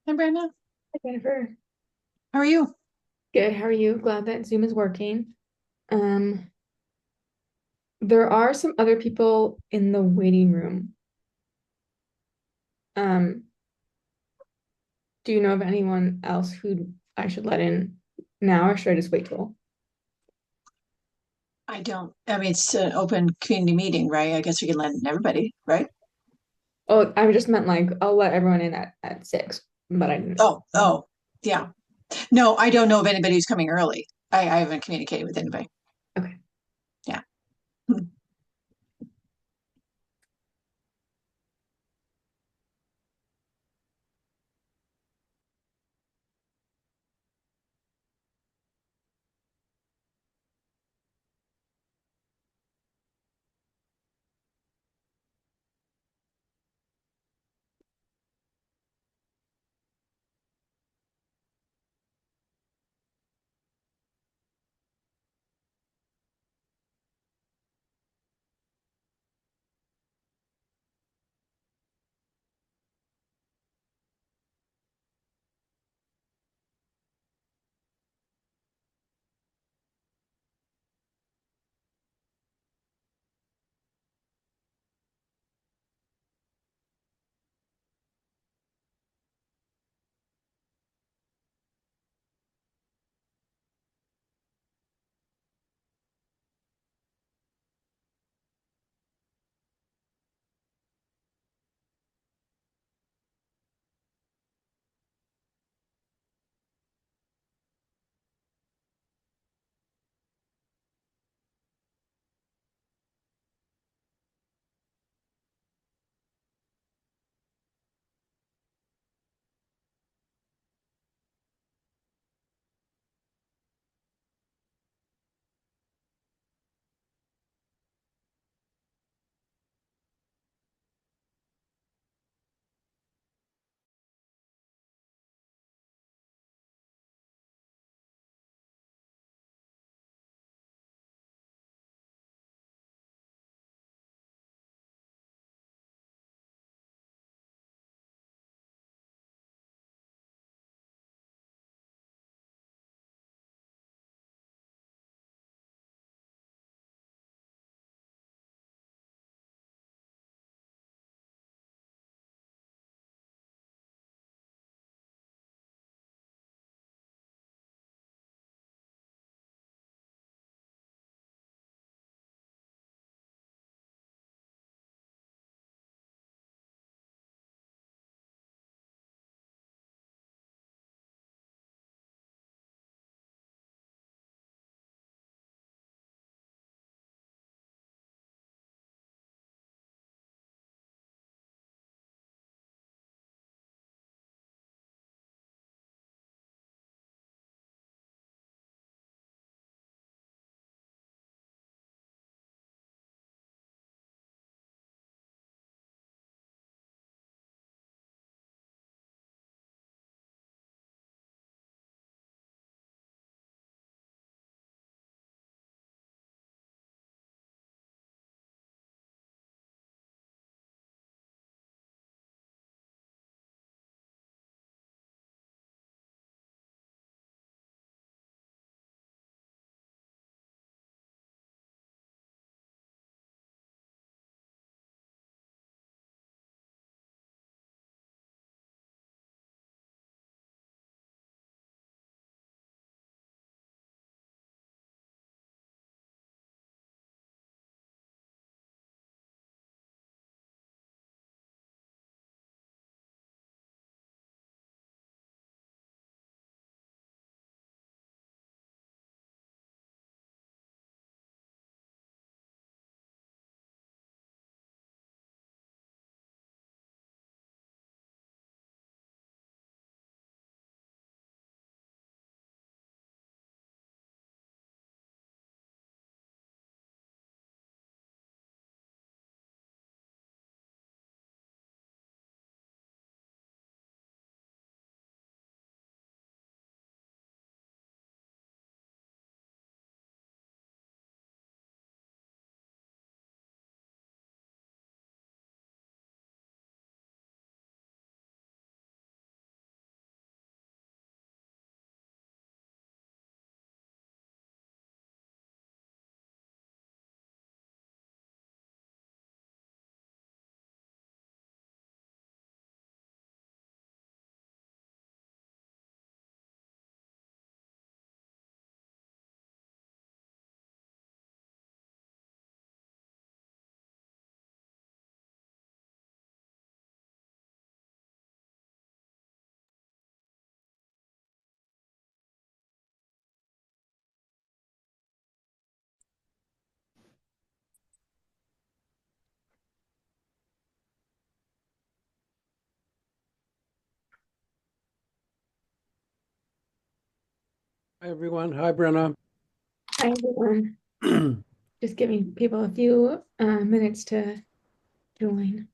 Hi, Brenda. Hi, Jennifer. How are you? Good. How are you? Glad that Zoom is working. Um, there are some other people in the waiting room. Um, do you know of anyone else who I should let in now, or should I just wait till? I mean, it's an open community meeting, right? I guess we can let in everybody, right? Oh, I just meant like I'll let everyone in at 6, but I didn't. Oh, yeah. No, I don't know of anybody who's coming early. I haven't communicated with anybody. Okay. Yeah. Hi, everyone. Hi, Brenna. Hi, everyone. Just giving people a few minutes to join.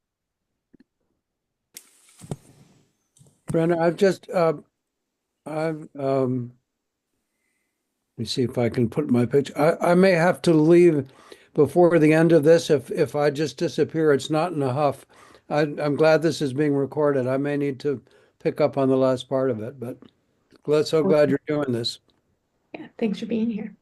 Brenna, let me see if I can put my picture. I may have to leave before the end of this. If I just disappear, it's not in a huff. I'm glad this is being recorded. I may need to pick up on the last part of it, but so glad you're doing this. Yeah, thanks for being here.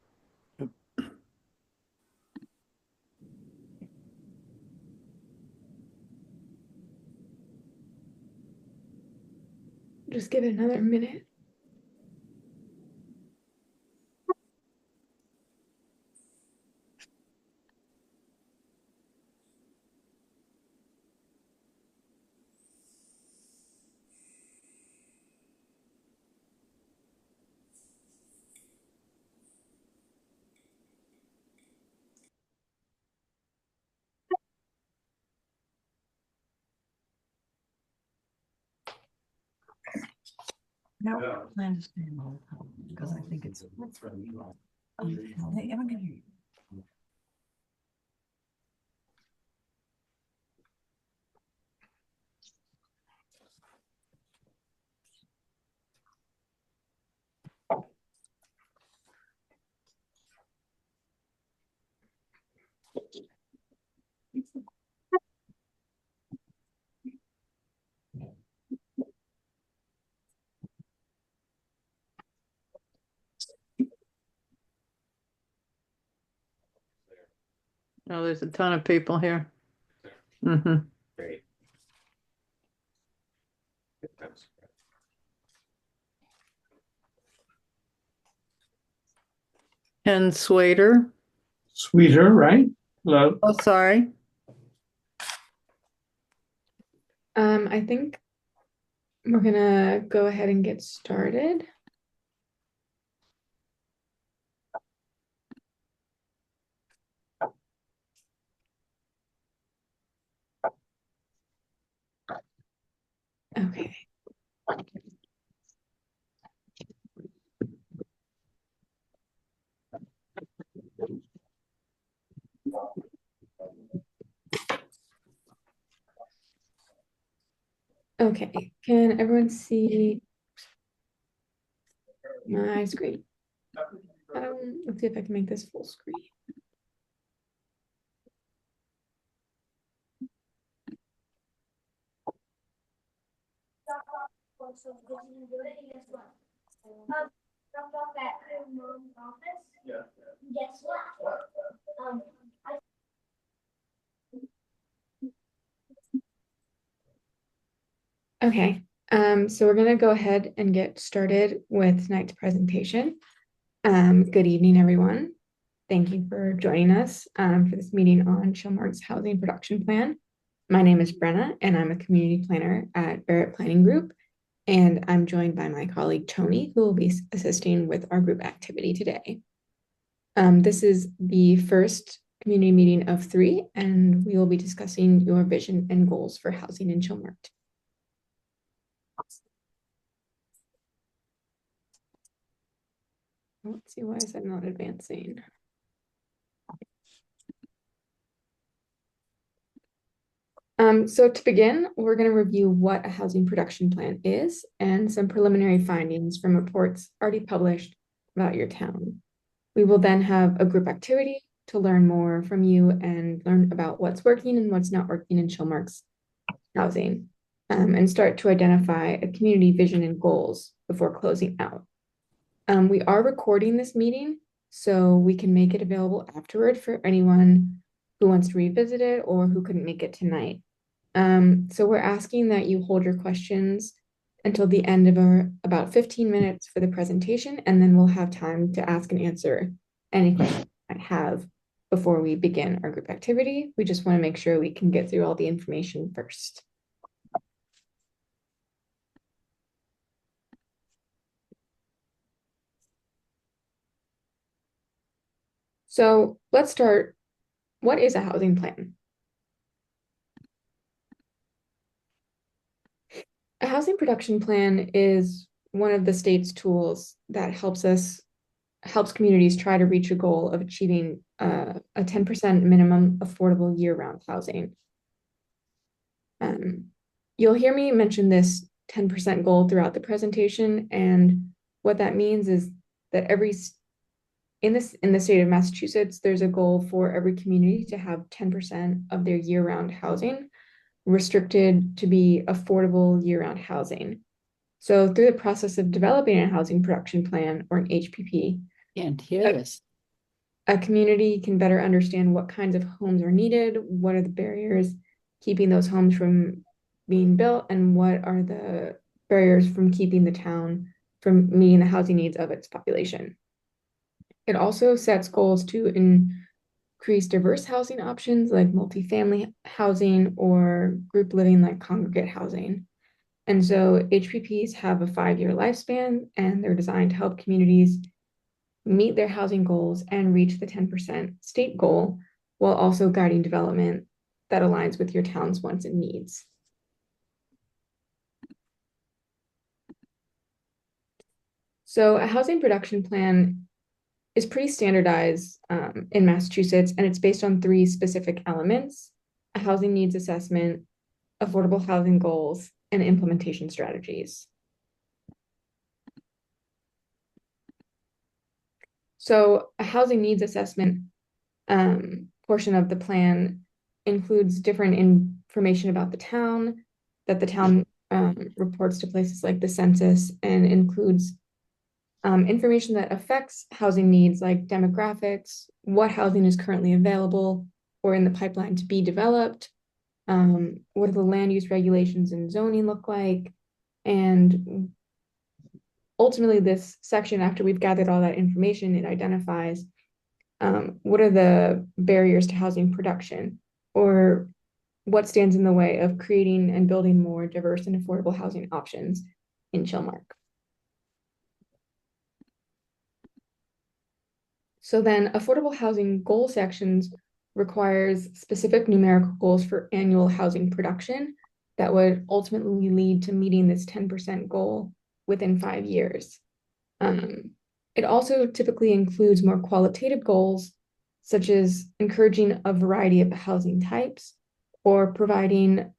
Just give it another minute. No, plan to stay in the hotel because I think it's. Hey, I'm gonna hear you. Oh, there's a ton of people here. Great. Ken Swader. Sweeter, right? Hello. Oh, sorry. I think we're gonna go ahead and get started. Okay. Okay, can everyone see my screen? Let's see if I can make this full screen. Guess what? Okay, so we're gonna go ahead and get started with tonight's presentation. Good evening, everyone. Thank you for joining us for this meeting on Chilmark's housing production plan. My name is Brenna, and I'm a community planner at Barrett Planning Group. And I'm joined by my colleague Tony, who will be assisting with our group activity today. This is the first community meeting of 3, and we will be discussing your vision and goals for housing in Chilmark. Let's see, why is that not advancing? So to begin, we're going to review what a housing production plan is and some preliminary findings from reports already published about your town. We will then have a group activity to learn more from you and learn about what's working and what's not working in Chilmark's housing, and start to identify a community vision and goals before closing out. We are recording this meeting, so we can make it available afterward for anyone who wants to revisit it or who couldn't make it tonight. So we're asking that you hold your questions until the end of about 15 minutes for the presentation, and then we'll have time to ask and answer any questions you might have before we begin our group activity. We just want to make sure we can get through all the information first. So let's start. What is a housing plan? A housing production plan is one of the state's tools that helps us helps communities try to reach a goal of achieving a 10% minimum affordable year-round housing. You'll hear me mention this 10% goal throughout the presentation, and what that means is that in the state of Massachusetts, there's a goal for every community to have 10% of their year-round housing restricted to be affordable year-round housing. So through the process of developing a housing production plan, or an HPP, Can't hear us. a community can better understand what kinds of homes are needed, what are the barriers keeping those homes from being built, and what are the barriers from keeping the town from meeting the housing needs of its population. It also sets goals to increase diverse housing options like multifamily housing or group living like congregate housing. And so HPPs have a 5-year lifespan, and they're designed to help communities meet their housing goals and reach the 10% state goal, while also guiding development that aligns with your town's wants and needs. So a housing production plan is pretty standardized in Massachusetts, and it's based on 3 specific elements: a housing needs assessment, affordable housing goals, and implementation strategies. So a housing needs assessment portion of the plan includes different information about the town that the town reports to places like the census, and includes information that affects housing needs like demographics, what housing is currently available or in the pipeline to be developed, what do the land use regulations and zoning look like, and ultimately this section, after we've gathered all that information, it identifies what are the barriers to housing production, or what stands in the way of creating and building more diverse and affordable housing options in Chilmark. So then affordable housing goal sections requires specific numerical goals for annual housing production that would ultimately lead to meeting this 10% goal within 5 years. It also typically includes more qualitative goals, such as encouraging a variety of housing types or providing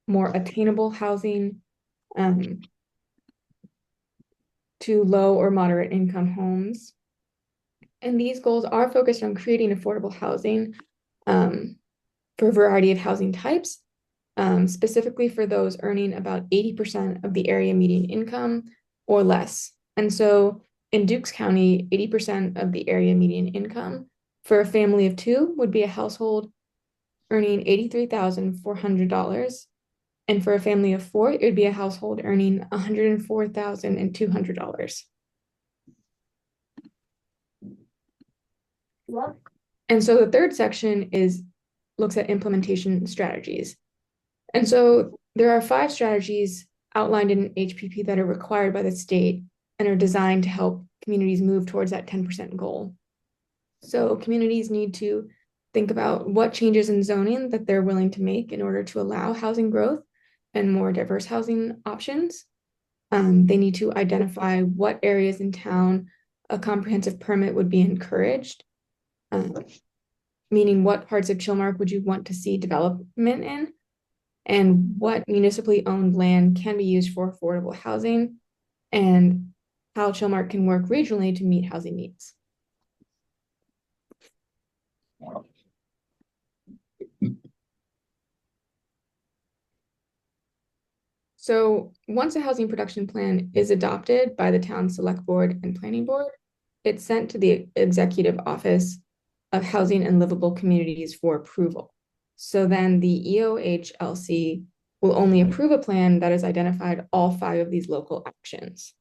more attainable housing to low or moderate income homes. And these goals are focused on creating affordable housing for a variety of housing types, specifically for those earning about 80% of the area median income or less. And so in Dukes County, 80% of the area median income for a family of 2 would be a household earning $83,400. And for a family of 4, it would be a household earning $104,200. And so the third section looks at implementation strategies. And so there are 5 strategies outlined in HPP that are required by the state and are designed to help communities move towards that 10% goal. So communities need to think about what changes in zoning that they're willing to make in order to allow housing growth and more diverse housing options. They need to identify what areas in town a comprehensive permit would be encouraged, meaning what parts of Chilmark would you want to see development in, and what municipally owned land can be used for affordable housing, and how Chilmark can work regionally to meet housing needs. So once a housing production plan is adopted by the town select board and planning board, it's sent to the Executive Office of Housing and Livable Communities for approval. So then the EOHLC will only approve a plan that has identified all 5 of these local actions.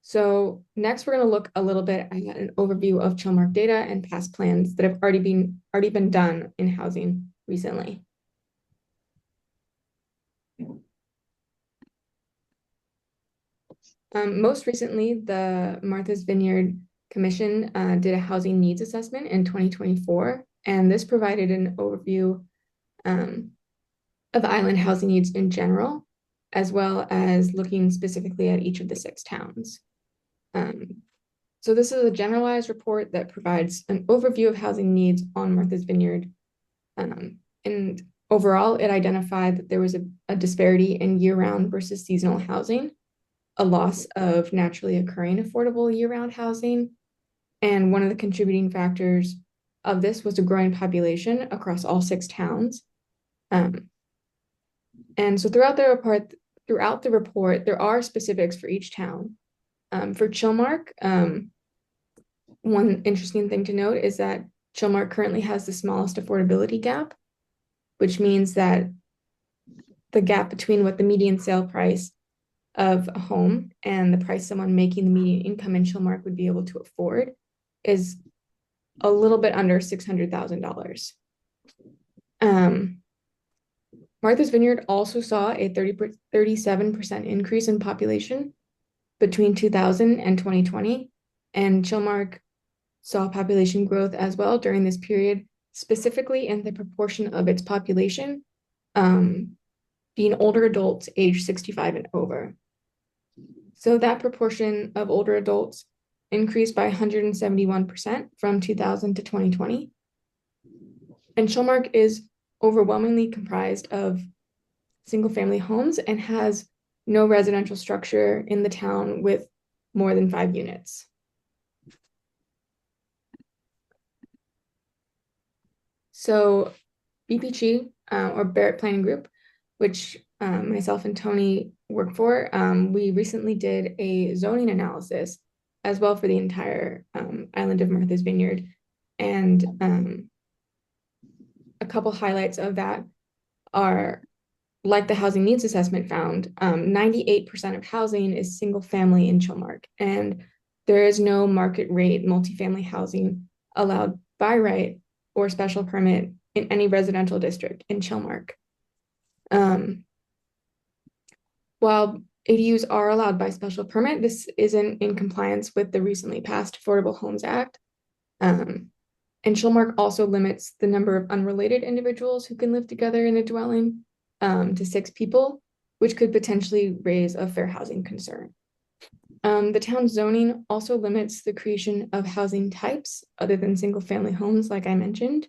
So next, we're going to look a little bit at an overview of Chilmark data and past plans that have already been done in housing recently. Most recently, the Martha's Vineyard Commission did a housing needs assessment in 2024, and this provided an overview of island housing needs in general. as well as looking specifically at each of the 6 towns. So this is a generalized report that provides an overview of housing needs on Martha's Vineyard. And overall, it identified that there was a disparity in year-round versus seasonal housing, a loss of naturally occurring affordable year-round housing. And one of the contributing factors of this was a growing population across all 6 towns. And so throughout the report, there are specifics for each town. For Chilmark, one interesting thing to note is that Chilmark currently has the smallest affordability gap, which means that the gap between what the median sale price of a home and the price someone making the median income in Chilmark would be able to afford is a little bit under $600,000. Martha's Vineyard also saw a 37% increase in population between 2000 and 2020, and Chilmark saw population growth as well during this period, specifically in the proportion of its population being older adults age 65 and over. So that proportion of older adults increased by 171% from 2000 to 2020. And Chilmark is overwhelmingly comprised of single-family homes and has no residential structure in the town with more than 5 units. So BPG, or Barrett Planning Group, which myself and Tony work for, we recently did a zoning analysis as well for the entire island of Martha's Vineyard. And a couple highlights of that are, like the housing needs assessment found, 98% of housing is single family in Chilmark, and there is no market rate multifamily housing allowed by right or special permit in any residential district in Chilmark. While ADUs are allowed by special permit, this isn't in compliance with the recently passed Affordable Homes Act. And Chilmark also limits the number of unrelated individuals who can live together in a dwelling to 6 people, which could potentially raise a fair housing concern. The town's zoning also limits the creation of housing types other than single family homes, like I mentioned.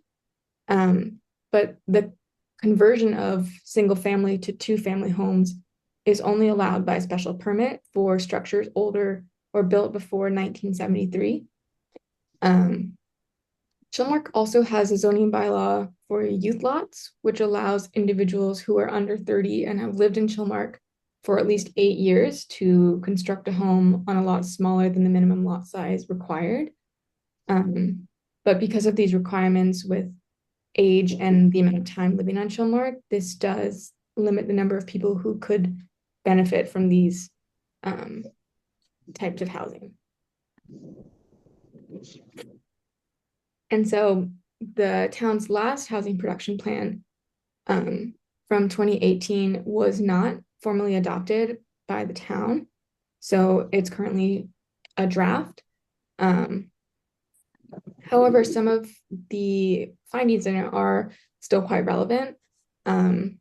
But the conversion of single family to 2-family homes is only allowed by special permit for structures older or built before 1973. Chilmark also has a zoning bylaw for youth lots, which allows individuals who are under 30 and have lived in Chilmark for at least 8 years to construct a home on a lot smaller than the minimum lot size required. But because of these requirements with age and the amount of time living on Chilmark, this does limit the number of people who could benefit from these types of housing. And so the town's last housing production plan from 2018 was not formally adopted by the town. So it's currently a draft. However, some of the findings in it are still quite relevant. And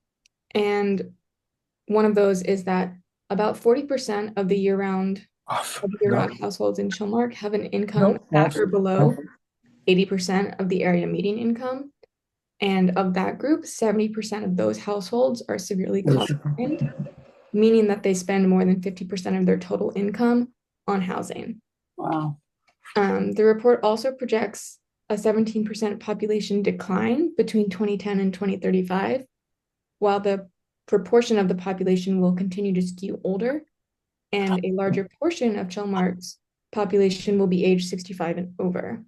one of those is that about 40% of the year-round households in Chilmark have an income at or below 80% of the area median income. And of that group, 70% of those households are severely cost-behind, meaning that they spend more than 50% of their total income on housing. Wow. The report also projects a 17% population decline between 2010 and 2035, while the proportion of the population will continue to skew older, and a larger portion of Chilmark's population will be age 65 and over.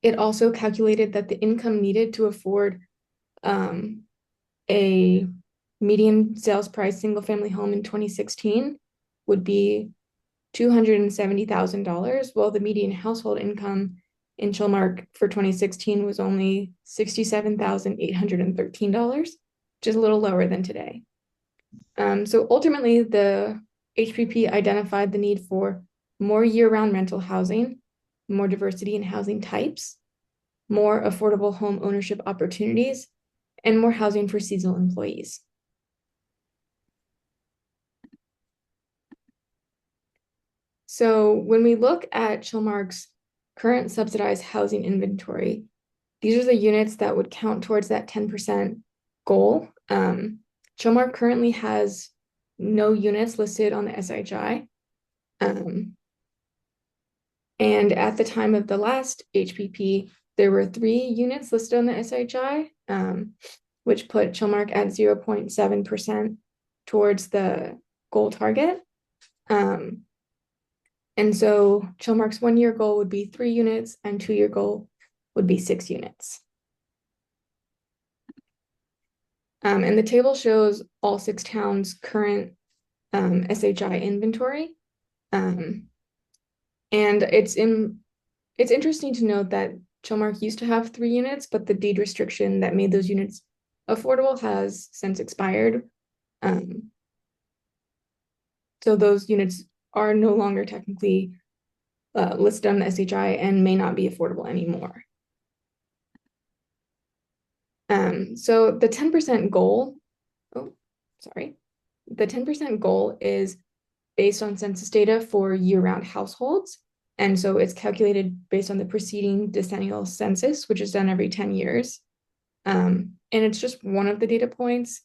It also calculated that the income needed to afford a median sales price single-family home in 2016 would be $270,000, while the median household income in Chilmark for 2016 was only $67,813, which is a little lower than today. So ultimately, the HPP identified the need for more year-round rental housing, more diversity in housing types, more affordable home ownership opportunities, and more housing for seasonal employees. So when we look at Chilmark's current subsidized housing inventory, these are the units that would count towards that 10% goal. Chilmark currently has no units listed on the SHI. And at the time of the last HPP, there were 3 units listed on the SHI, which put Chilmark at 0.7% towards the goal target. And so Chilmark's 1-year goal would be 3 units and 2-year goal would be 6 units. And the table shows all 6 towns' current SHI inventory. And it's interesting to note that Chilmark used to have 3 units, but the deed restriction that made those units affordable has since expired. So those units are no longer technically listed on the SHI and may not be affordable anymore. So the 10% goal, the 10% goal is based on census data for year-round households. And so it's calculated based on the preceding decennial census, which is done every 10 years. And it's just one of the data points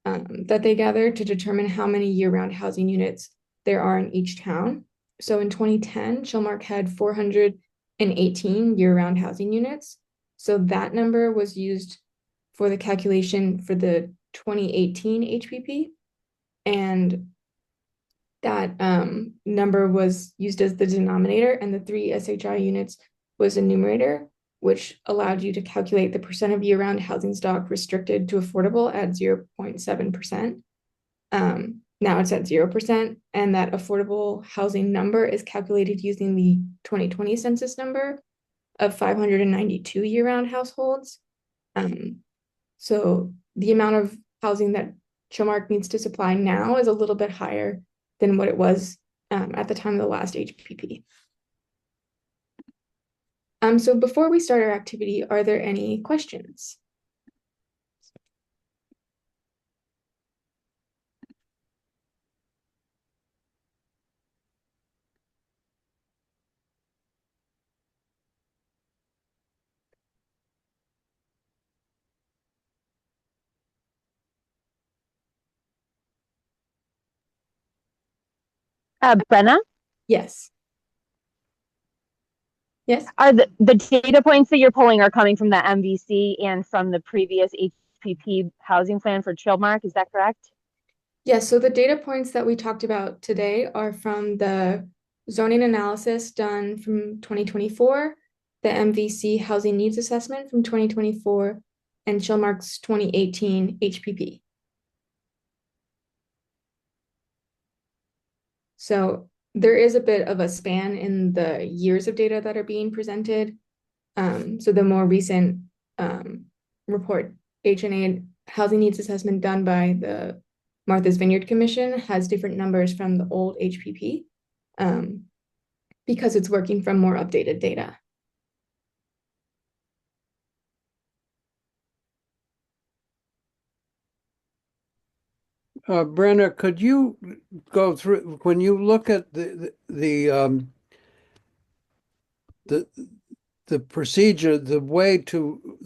that they gather to determine how many year-round housing units there are in each town. So in 2010, Chilmark had 418 year-round housing units. So that number was used for the calculation for the 2018 HPP. And that number was used as the denominator, and the 3 SHI units was the numerator, which allowed you to calculate the percent of year-round housing stock restricted to affordable at 0.7%. Now it's at 0%, and that affordable housing number is calculated using the 2020 census number of 592 year-round households. So the amount of housing that Chilmark needs to supply now is a little bit higher than what it was at the time of the last HPP. So before we start our activity, are there any questions? Brenna, Yes. Yes. are the data points that you're pulling are coming from the MVC and from the previous HPP housing plan for Chilmark, is that correct? Yes, so the data points that we talked about today are from the zoning analysis done from 2024, the MVC housing needs assessment from 2024, and Chilmark's 2018 HPP. So there is a bit of a span in the years of data that are being presented. So the more recent report, HNA housing needs assessment done by the Martha's Vineyard Commission has different numbers from the old HPP because it's working from more updated data. Brenna, could you go through, when you look at the procedure, the way to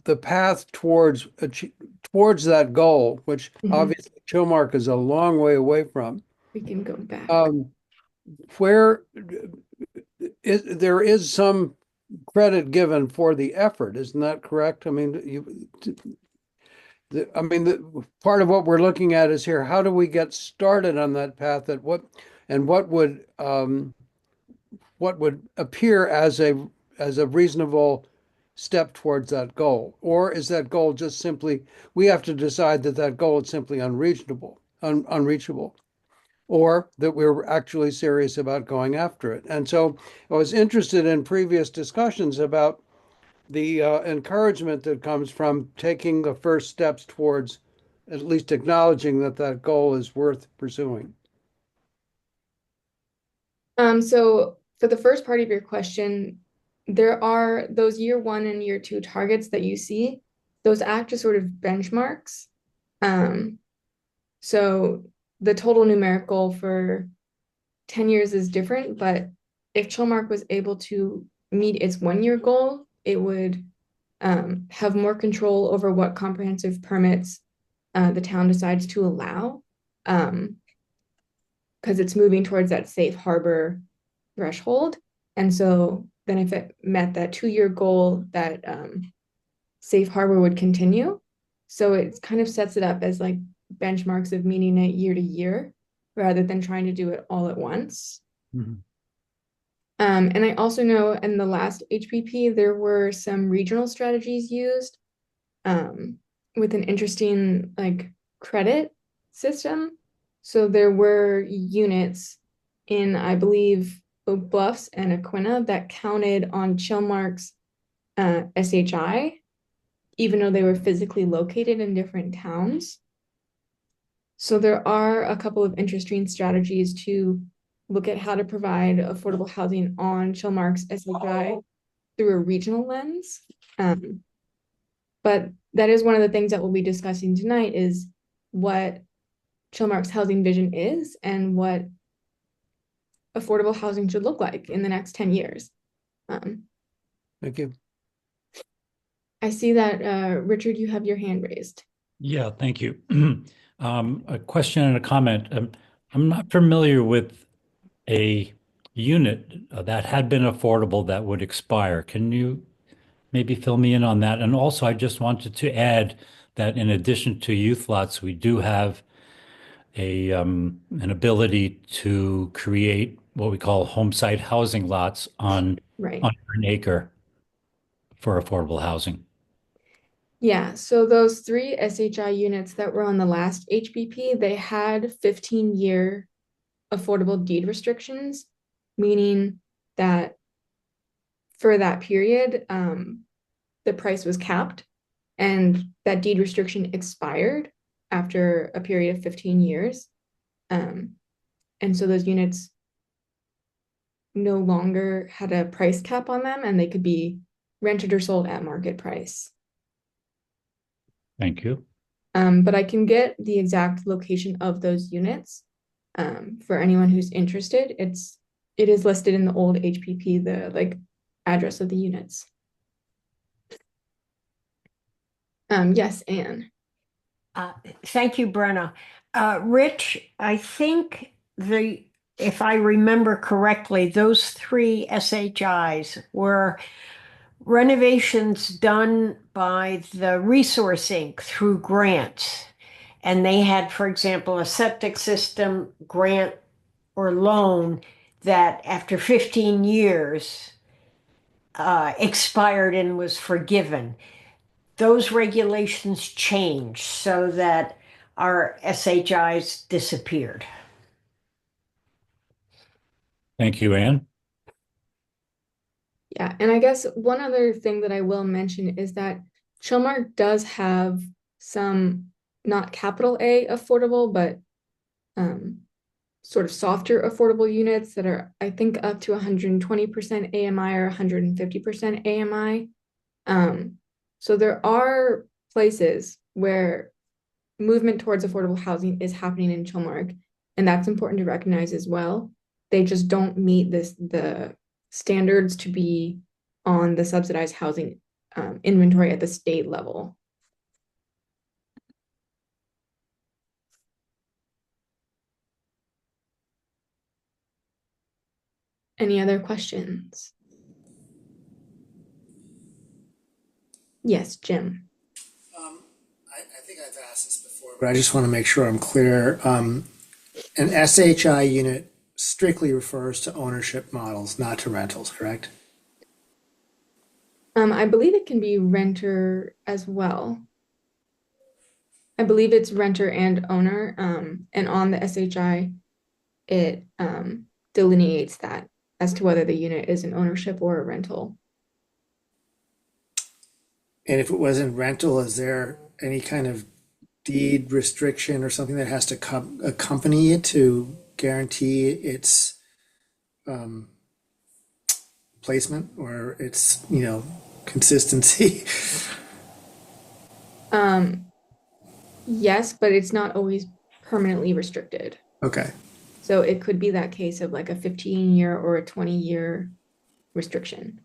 the path towards that goal, which obviously Chilmark is a long way away from. We can go back. Where there is some credit given for the effort, isn't that correct? I mean, part of what we're looking at is here, how do we get started on that path, what would appear as a reasonable step towards that goal? Or is that goal just simply, we have to decide that goal is simply unreachable, or that we're actually serious about going after it? And so I was interested in previous discussions about the encouragement that comes from taking the first steps towards at least acknowledging that goal is worth pursuing. So for the first part of your question, there are those year 1 and year 2 targets that you see. Those act as sort of benchmarks. So the total numerical for 10 years is different, but if Chilmark was able to meet its 1-year goal, it would have more control over what comprehensive permits the town decides to allow, because it's moving towards that safe harbor threshold. And so then if it met that 2-year goal, that safe harbor would continue. So it kind of sets it up as like benchmarks of meeting it year to year rather than trying to do it all at once. Mhm. And I also know in the last HPP, there were some regional strategies used with an interesting like credit system. So there were units in, I believe, Oak Bluffs and Aquina that counted on Chilmark's SHI, even though they were physically located in different towns. So there are a couple of interesting strategies to look at how to provide affordable housing on Chilmark's SHI through a regional lens. But that is one of the things that we'll be discussing tonight is what Chilmark's housing vision is and what affordable housing should look like in the next 10 years. Thank you. I see that, Richard, you have your hand raised. Yeah, thank you. A question and a comment. I'm not familiar with a unit that had been affordable that would expire. Can you maybe fill me in on that? And also, I just wanted to add that in addition to youth lots, we do have an ability to create what we call home site housing lots on Right. under an acre for affordable housing. Yeah, so those 3 SHI units that were on the last HBP, they had 15-year affordable deed restrictions, meaning that for that period, the price was capped and that deed restriction expired after a period of 15 years. And so those units no longer had a price cap on them and they could be rented or sold at market price. Thank you. But I can get the exact location of those units for anyone who's interested. It is listed in the old HPP, the like address of the units. Yes, Anne. Thank you, Brenna. Rich, I think if I remember correctly, those 3 SHIs were renovations done by the Resource Inc. through grants. And they had, for example, a septic system grant or loan that after 15 years expired and was forgiven. Those regulations changed so that our SHIs disappeared. Thank you, Anne. Yeah, and I guess one other thing that I will mention is that Chilmark does have some not capital A affordable, but sort of softer affordable units that are, I think, up to 120% AMI or 150% AMI. So there are places where movement towards affordable housing is happening in Chilmark, and that's important to recognize as well. They just don't meet the standards to be on the subsidized housing inventory at the state level. Any other questions? Yes, Jim. I think I've asked this before, but I just want to make sure I'm clear. An SHI unit strictly refers to ownership models, not to rentals, correct? I believe it can be renter as well. I believe it's renter and owner. And on the SHI, it delineates that as to whether the unit is an ownership or a rental. And if it was in rental, is there any kind of deed restriction or something that has to accompany it to guarantee its placement or its, consistency? Yes, but it's not always permanently restricted. Okay. So it could be that case of like a 15-year or a 20-year restriction.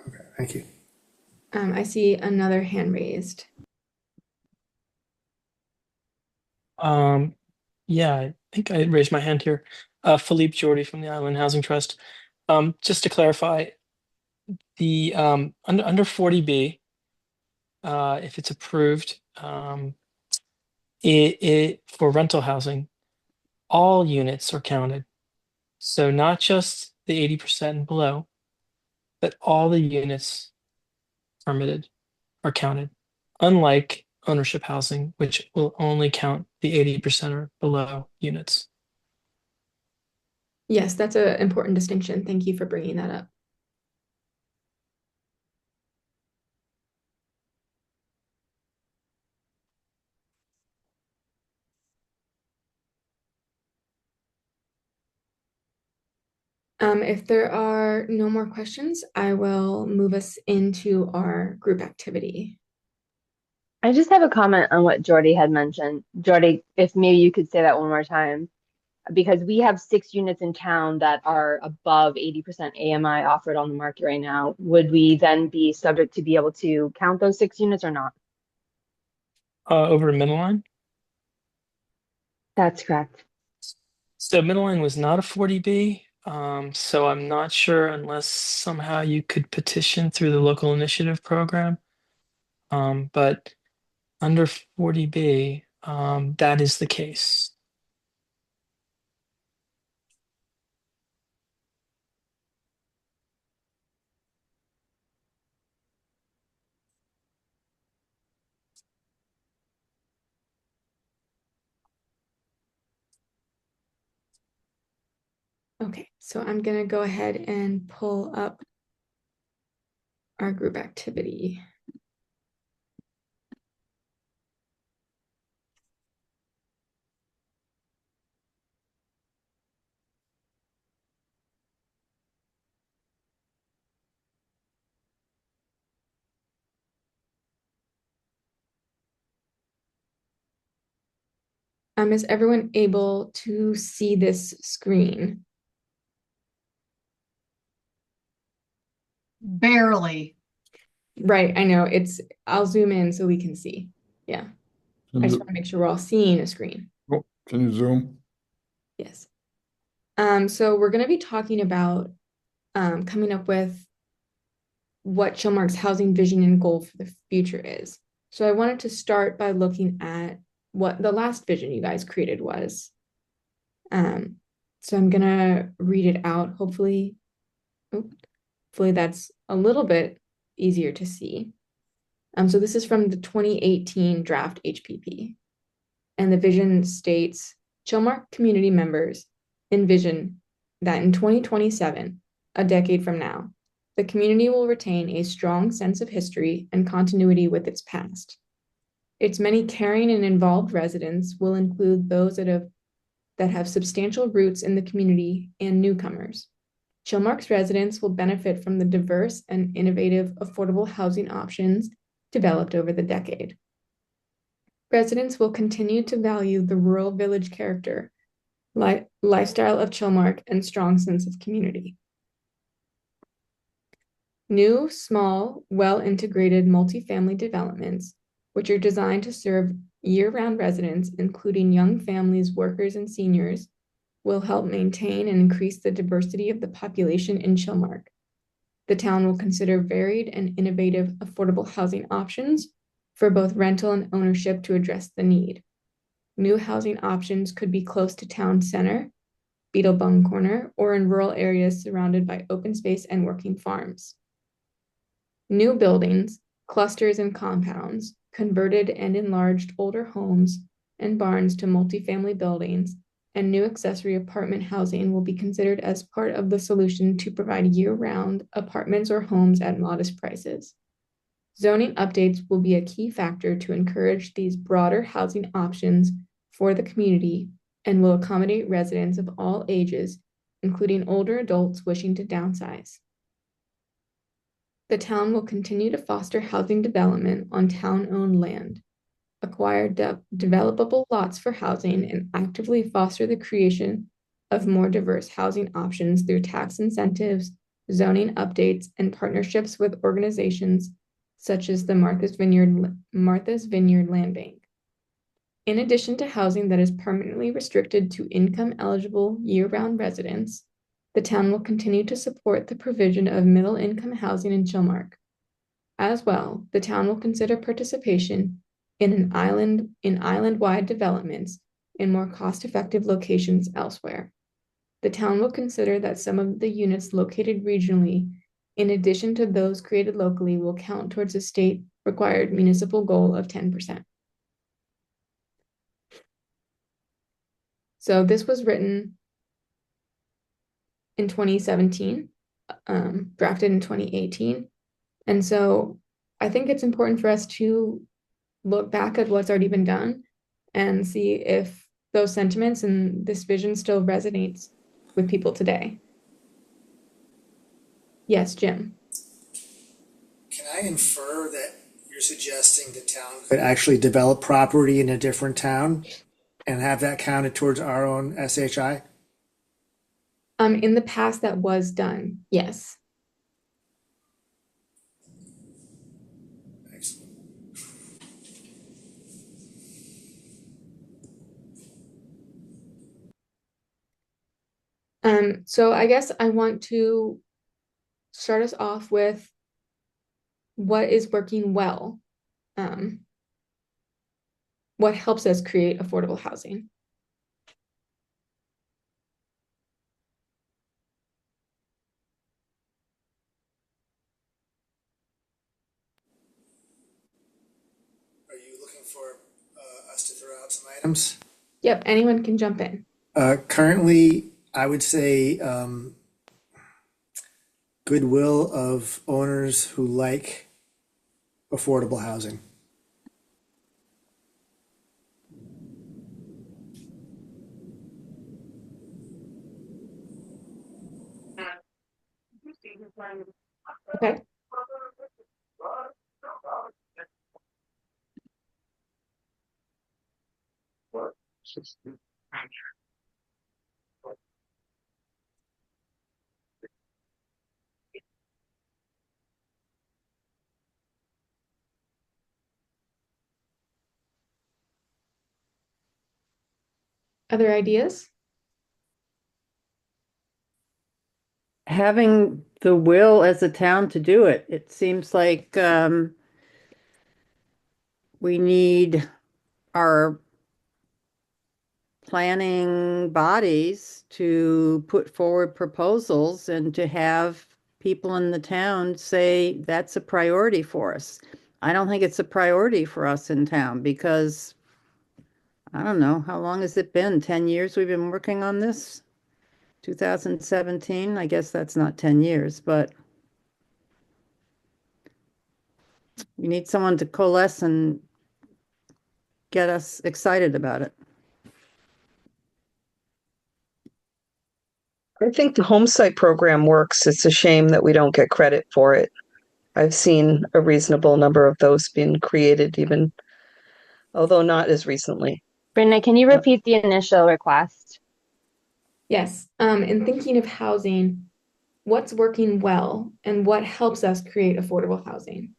Okay, thank you. I see another hand raised. Yeah, I think I raised my hand here. Philippe Jordy from the Island Housing Trust. Just to clarify, the under 40B, if it's approved, it for rental housing, all units are counted. So not just the 80% and below, but all the units permitted are counted. Unlike ownership housing, which will only count the 80% or below units. Yes, that's an important distinction. Thank you for bringing that up. If there are no more questions, I will move us into our group activity. I just have a comment on what Jordy had mentioned. Jordy, if maybe you could say that one more time, because we have 6 units in town that are above 80% AMI offered on the market right now. Would we then be subject to be able to count those 6 units or not? Over to Midline. That's correct. So Midline was not a 40B. So I'm not sure unless somehow you could petition through the local initiative program. But under 40B, that is the case. Okay, so I'm gonna go ahead and pull up our group activity. Is everyone able to see this screen? Barely. Right, I know I'll zoom in so we can see. Yeah, I just want to make sure we're all seeing a screen. Oh, can you zoom? Yes. So we're going to be talking about coming up with what Chilmark's housing vision and goal for the future is. So I wanted to start by looking at what the last vision you guys created was. So I'm gonna read it out. Hopefully that's a little bit easier to see. So this is from the 2018 draft HPP. And the vision states, Chilmark community members envision that in 2027, a decade from now, the community will retain a strong sense of history and continuity with its past. Its many caring and involved residents will include those that have substantial roots in the community and newcomers. Chilmark's residents will benefit from the diverse and innovative affordable housing options developed over the decade. Residents will continue to value the rural village character, lifestyle of Chilmark, and strong sense of community. New, small, well-integrated multifamily developments, which are designed to serve year-round residents, including young families, workers, and seniors, will help maintain and increase the diversity of the population in Chilmark. The town will consider varied and innovative affordable housing options for both rental and ownership to address the need. New housing options could be close to town center, Beetlebum Corner, or in rural areas surrounded by open space and working farms. New buildings, clusters, and compounds, converted and enlarged older homes and barns to multifamily buildings, and new accessory apartment housing will be considered as part of the solution to provide year-round apartments or homes at modest prices. Zoning updates will be a key factor to encourage these broader housing options for the community and will accommodate residents of all ages, including older adults wishing to downsize. The town will continue to foster housing development on town-owned land. acquire developable lots for housing, and actively foster the creation of more diverse housing options through tax incentives, zoning updates, and partnerships with organizations such as the Martha's Vineyard Land Bank. In addition to housing that is permanently restricted to income-eligible year-round residents, the town will continue to support the provision of middle-income housing in Chilmark. As well, the town will consider participation in island-wide developments in more cost-effective locations elsewhere. The town will consider that some of the units located regionally, in addition to those created locally, will count towards a state-required municipal goal of 10%. So this was written in 2017, drafted in 2018. And so I think it's important for us to look back at what's already been done and see if those sentiments and this vision still resonates with people today. Yes, Jim. Can I infer that you're suggesting the town could actually develop property in a different town and have that counted towards our own SHI? In the past, that was done, yes. Excellent. So I guess I want to start us off with what is working well. What helps us create affordable housing? Are you looking for us to throw out some items? Yep, anyone can jump in. Currently, I would say goodwill of owners who like affordable housing. Okay. Other ideas? Having the will as a town to do it. It seems like we need our planning bodies to put forward proposals and to have people in the town say that's a priority for us. I don't think it's a priority for us in town because I don't know, how long has it been? 10 years we've been working on this? 2017, I guess that's not 10 years, but we need someone to coalesce and get us excited about it. I think the home site program works. It's a shame that we don't get credit for it. I've seen a reasonable number of those being created, even although not as recently. Brenda, can you repeat the initial request? Yes. In thinking of housing, what's working well and what helps us create affordable housing?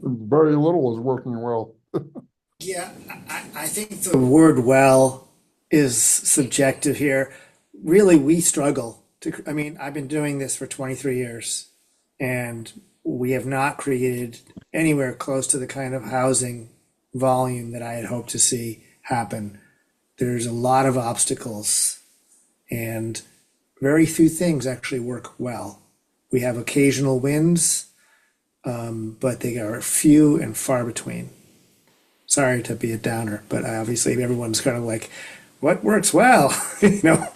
Very little is working well. Yeah, I think the word well is subjective here. Really, we struggle to, I mean, I've been doing this for 23 years and we have not created anywhere close to the kind of housing volume that I had hoped to see happen. There's a lot of obstacles and very few things actually work well. We have occasional wins, but they are few and far between. Sorry to be a downer, but obviously everyone's kind of like, what works well? You know?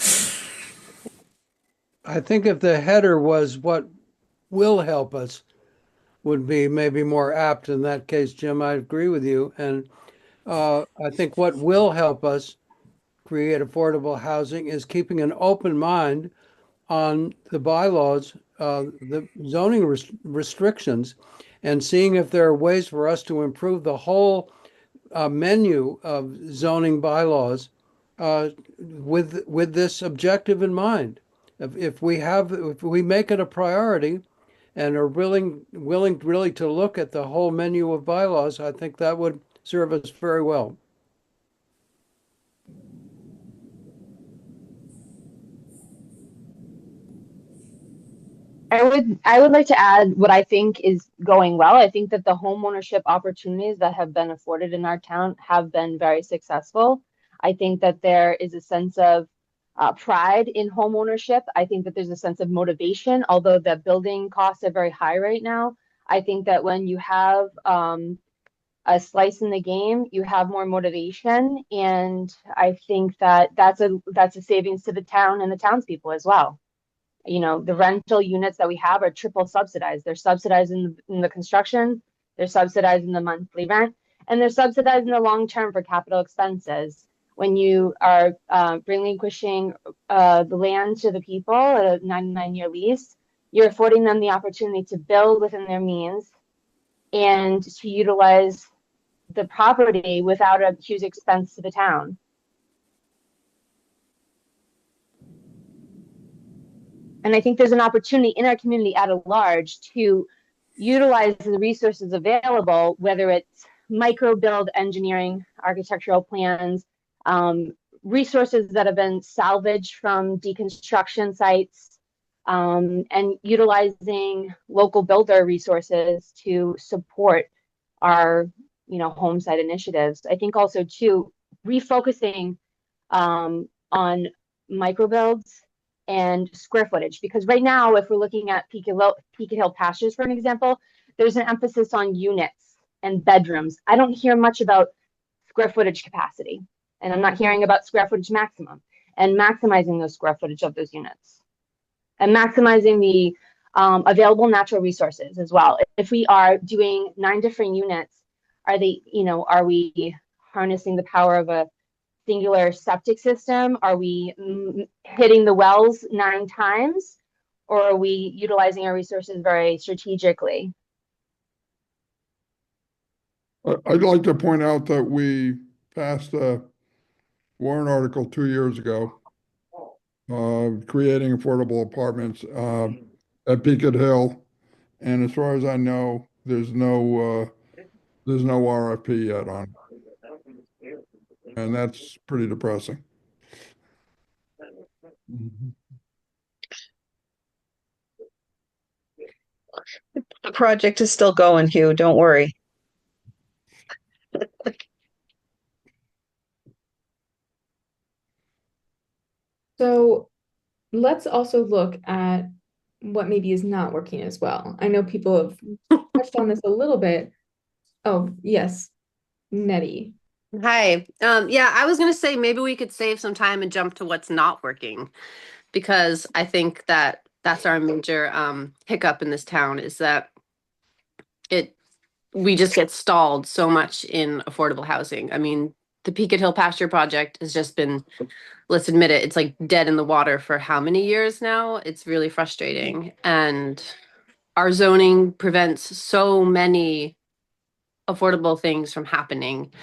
I think if the header was what will help us would be maybe more apt in that case, Jim. I agree with you. And I think what will help us create affordable housing is keeping an open mind on the bylaws, the zoning restrictions, and seeing if there are ways for us to improve the whole menu of zoning bylaws with this objective in mind. If we make it a priority and are willing really to look at the whole menu of bylaws, I think that would serve us very well. I would like to add what I think is going well. I think that the home ownership opportunities that have been afforded in our town have been very successful. I think that there is a sense of pride in home ownership. I think that there's a sense of motivation, although the building costs are very high right now. I think that when you have a slice in the game, you have more motivation, and I think that that's a savings to the town and the townspeople as well. You know, the rental units that we have are triple subsidized. They're subsidized in the construction, they're subsidized in the monthly rent, and they're subsidized in the long term for capital expenses. When you are relinquishing the land to the people at a 99-year lease, you're affording them the opportunity to build within their means and to utilize the property without a huge expense to the town. And I think there's an opportunity in our community at a large to utilize the resources available, whether it's micro build engineering, architectural plans, resources that have been salvaged from deconstruction sites, and utilizing local builder resources to support our, home site initiatives. I think also too, refocusing on micro builds and square footage, because right now, if we're looking at Peaked Hill Pastures, for an example, there's an emphasis on units and bedrooms. I don't hear much about square footage capacity, and I'm not hearing about square footage maximum and maximizing the square footage of those units and maximizing the available natural resources as well. If we are doing 9 different units, are we harnessing the power of a singular septic system? Are we hitting the wells 9 times, or are we utilizing our resources very strategically? I'd like to point out that we passed a warrant article 2 years ago, creating affordable apartments at Peaked Hill, and as far as I know, there's no RFP yet on it, and that's pretty depressing. The project is still going, Hugh. Don't worry. So let's also look at what maybe is not working as well. I know people have touched on this a little bit. Oh, yes, Nettie. Hi. Yeah, I was going to say maybe we could save some time and jump to what's not working, because I think that that's our major hiccup in this town, is that we just get stalled so much in affordable housing. I mean, the Peaked Hill Pasture project has just been, let's admit it, it's like dead in the water for how many years now? It's really frustrating. And our zoning prevents so many affordable things from happening.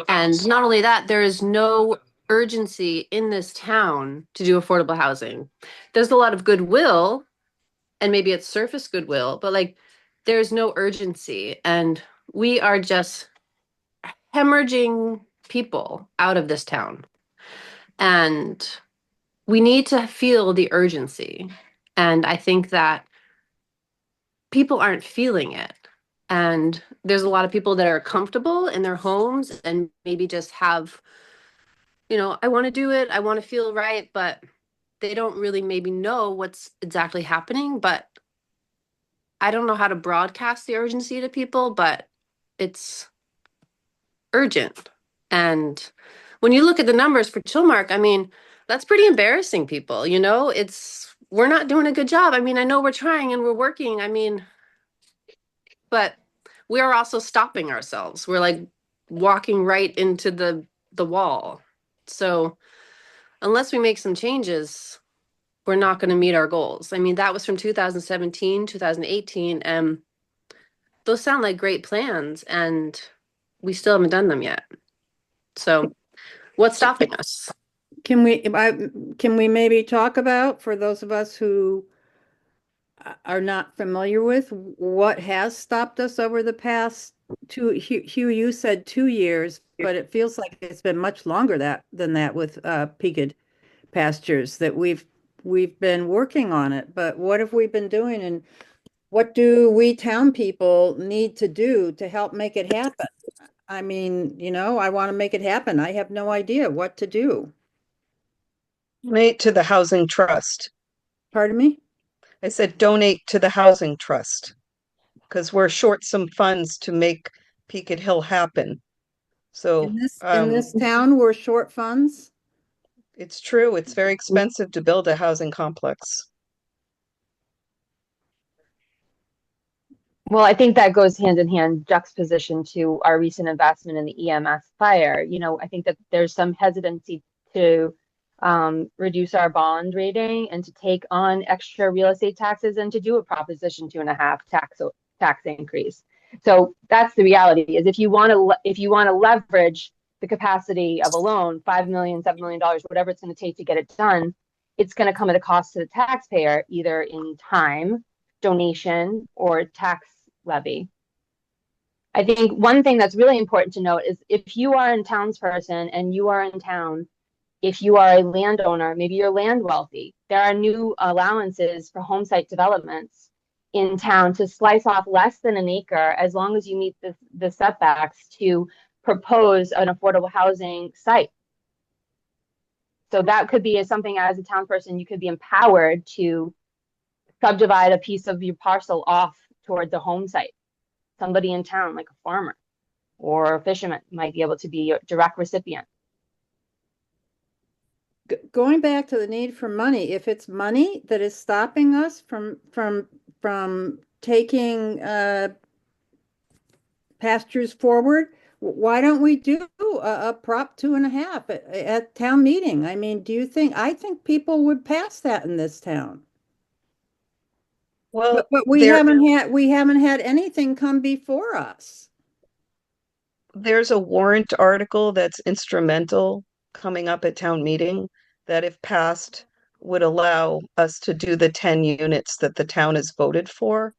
And not only that, there is no urgency in this town to do affordable housing. There's a lot of goodwill, and maybe it's surface goodwill, but like there's no urgency. And we are just hemorrhaging people out of this town. And we need to feel the urgency. And I think that people aren't feeling it. And there's a lot of people that are comfortable in their homes and maybe just have, I want to do it, I want to feel right, but they don't really maybe know what's exactly happening. But I don't know how to broadcast the urgency to people, but it's urgent. And when you look at the numbers for Chilmark, I mean, that's pretty embarrassing, people. We're not doing a good job. I mean, I know we're trying and we're working. I mean, but we are also stopping ourselves. We're like walking right into the wall. So unless we make some changes, we're not going to meet our goals. I mean, that was from 2017, 2018, and those sound like great plans, and we still haven't done them yet. So what's stopping us? Can we maybe talk about, for those of us who are not familiar with, what has stopped us over the past Hugh, you said 2 years, but it feels like it's been much longer than that with peaked pastures that we've been working on it. But what have we been doing, and what do we town people need to do to help make it happen? I mean, I want to make it happen. I have no idea what to do. Donate to the housing trust. Pardon me? I said donate to the housing trust because we're short some funds to make Peaked Hill happen. So In this town, we're short funds. it's true. It's very expensive to build a housing complex. Well, I think that goes hand in hand, juxtaposition to our recent investment in the EMS fire. I think that there's some hesitancy to reduce our bond rating and to take on extra real estate taxes and to do a Proposition 2.5 tax increase. So that's the reality. Is if you want to leverage the capacity of a loan, $5 million, $7 million, whatever it's going to take to get it done, it's going to come at a cost to the taxpayer, either in time, donation, or tax levy. I think one thing that's really important to note is if you are a townsperson and you are in town, if you are a landowner, maybe you're land wealthy, there are new allowances for home site developments in town to slice off less than an acre as long as you meet the setbacks to propose an affordable housing site. So that could be something, as a town person, you could be empowered to subdivide a piece of your parcel off towards a home site. Somebody in town, like a farmer or a fisherman, might be able to be a direct recipient. Going back to the need for money, if it's money that is stopping us from taking pastures forward, why don't we do a Prop 2.5 at town meeting? I mean, I think people would pass that in this town. Well, but we haven't had anything come before us. There's a warrant article that's instrumental coming up at town meeting that, if passed, would allow us to do the 10 units that the town has voted for.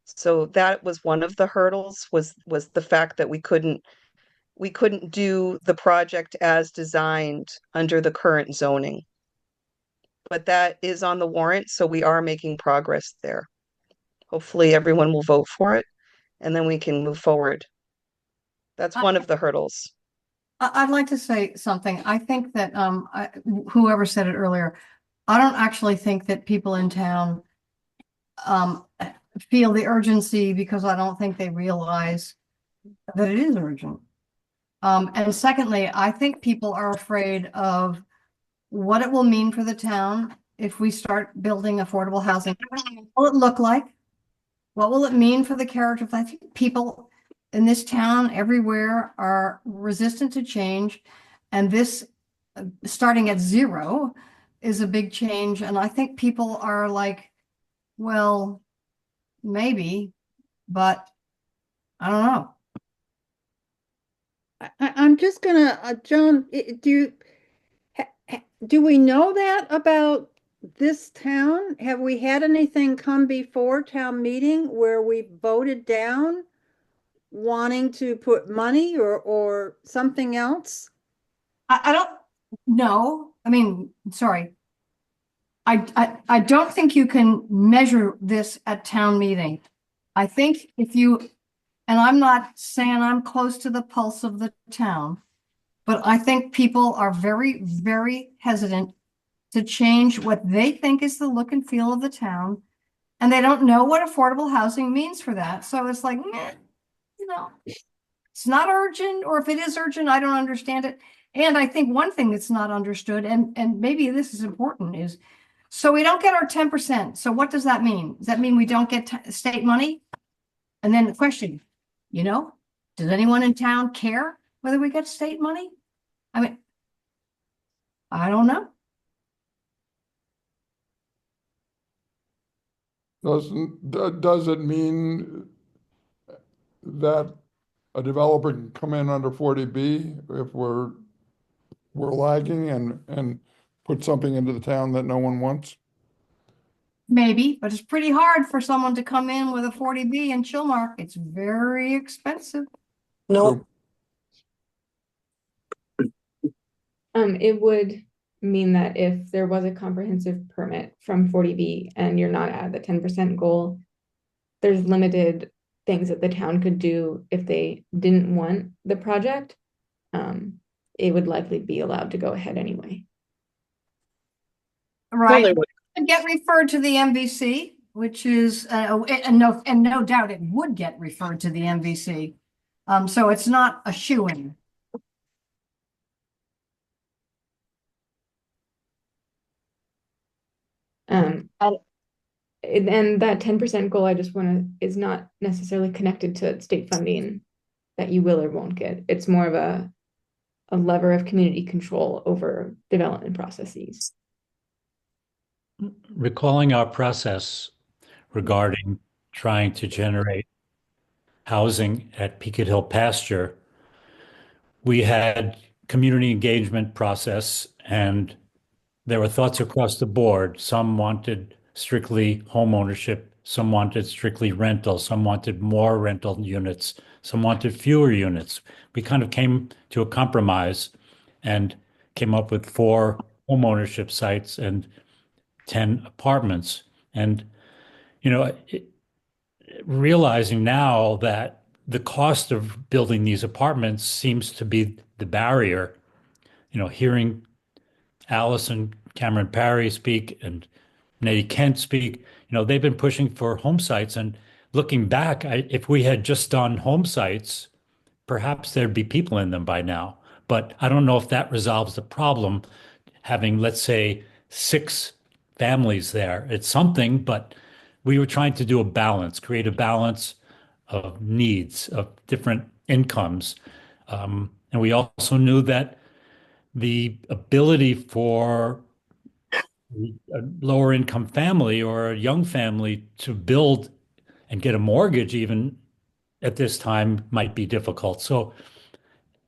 So that was one of the hurdles, was the fact that we couldn't do the project as designed under the current zoning. But that is on the warrant, so we are making progress there. Hopefully everyone will vote for it, and then we can move forward. That's one of the hurdles. I'd like to say something. I think that whoever said it earlier, I don't actually think that people in town feel the urgency, because I don't think they realize that it is urgent. And secondly, I think people are afraid of what it will mean for the town if we start building affordable housing. What will it look like? What will it mean for the character? I think people in this town everywhere are resistant to change, and this starting at zero is a big change. And I think people are like, well, maybe, but I don't know. I'm just gonna, Joan, do we know that about this town? Have we had anything come before town meeting where we voted down wanting to put money or something else? I don't know. I mean, sorry. I don't think you can measure this at town meeting. I think and I'm not saying I'm close to the pulse of the town, but I think people are very, very hesitant to change what they think is the look and feel of the town. And they don't know what affordable housing means for that. So it's like, meh, it's not urgent, or if it is urgent, I don't understand it. And I think one thing that's not understood, and maybe this is important, is so we don't get our 10%. So what does that mean? Does that mean we don't get state money? And then the question, does anyone in town care whether we get state money? I mean, I don't know. Does it mean that a developer can come in under 40B if we're lagging and put something into the town that no one wants? Maybe, but it's pretty hard for someone to come in with a 40B in Chilmark. It's very expensive. No, It would mean that if there was a comprehensive permit from 40B and you're not at the 10% goal, there's limited things that the town could do if they didn't want the project. It would likely be allowed to go ahead anyway. Right. they would. And get referred to the MVC, which is, and no doubt it would get referred to the MVC. So it's not a shoo-in. And that 10% goal, I just want to, is not necessarily connected to state funding that you will or won't get. It's more of a lever of community control over development processes. Recalling our process regarding trying to generate housing at Peaked Hill Pasture, we had community engagement process and there were thoughts across the board. Some wanted strictly home ownership, some wanted strictly rental, some wanted more rental units, some wanted fewer units. We kind of came to a compromise and came up with 4 home ownership sites and 10 apartments. And, you know, realizing now that the cost of building these apartments seems to be the barrier, hearing Alice and Cameron Parry speak and Nettie Kent speak, they've been pushing for home sites. And looking back, if we had just done home sites, perhaps there'd be people in them by now. But I don't know if that resolves the problem, having, let's say, 6 families there. It's something, but we were trying to do a balance, create a balance of needs, of different incomes. And we also knew that the ability for a lower income family or a young family to build and get a mortgage even at this time might be difficult. So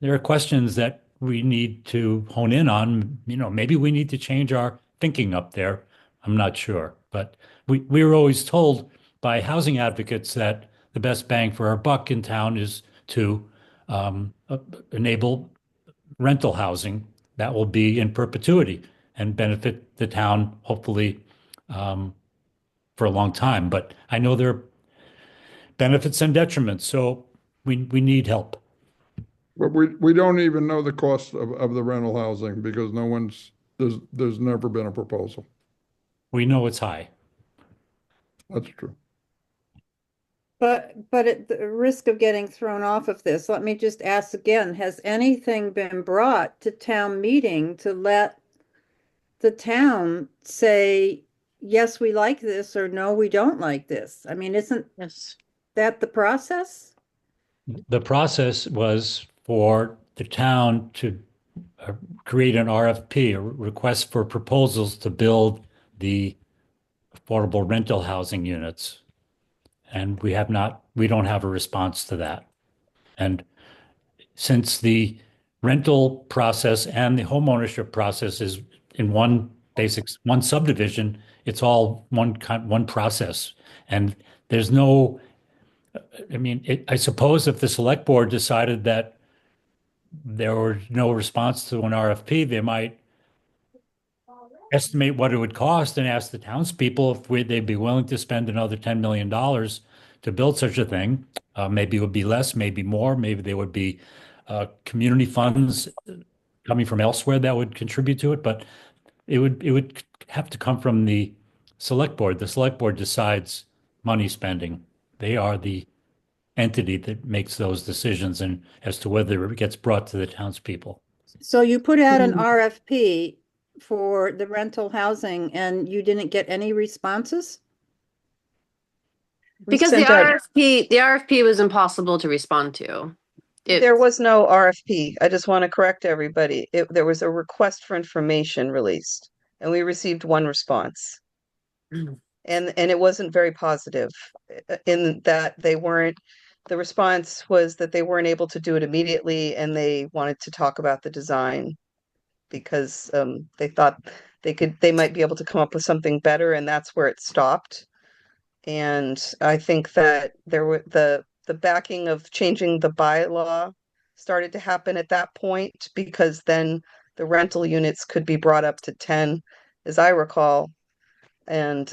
there are questions that we need to hone in on. Maybe we need to change our thinking up there. I'm not sure. But we were always told by housing advocates that the best bang for our buck in town is to enable rental housing that will be in perpetuity and benefit the town, hopefully, for a long time. But I know there are benefits and detriments, so we need help. But we don't even know the cost of the rental housing because there's never been a proposal. We know it's high. That's true. But at the risk of getting thrown off of this, let me just ask again, has anything been brought to town meeting to let the town say, yes, we like this, or no, we don't like this? I mean, isn't that the process? The process was for the town to create an RFP, a request for proposals to build the affordable rental housing units. And we don't have a response to that. And since the rental process and the homeownership process is in one subdivision, it's all one process. And there's no, I suppose if the select board decided that there were no response to an RFP, they might estimate what it would cost and ask the townspeople if they'd be willing to spend another $10 million to build such a thing. Maybe it would be less, maybe more, maybe there would be community funds coming from elsewhere that would contribute to it, but it would have to come from the select board. The select board decides money spending. They are the entity that makes those decisions and as to whether it gets brought to the townspeople. So you put out an RFP for the rental housing and you didn't get any responses? Because the RFP was impossible to respond to. There was no RFP. I just want to correct everybody. There was a request for information released, and we received one response. and it wasn't very positive in that the response was that they weren't able to do it immediately and they wanted to talk about the design because they thought they might be able to come up with something better, and that's where it stopped. And I think that there were the backing of changing the bylaw started to happen at that point because then the rental units could be brought up to 10, as I recall. And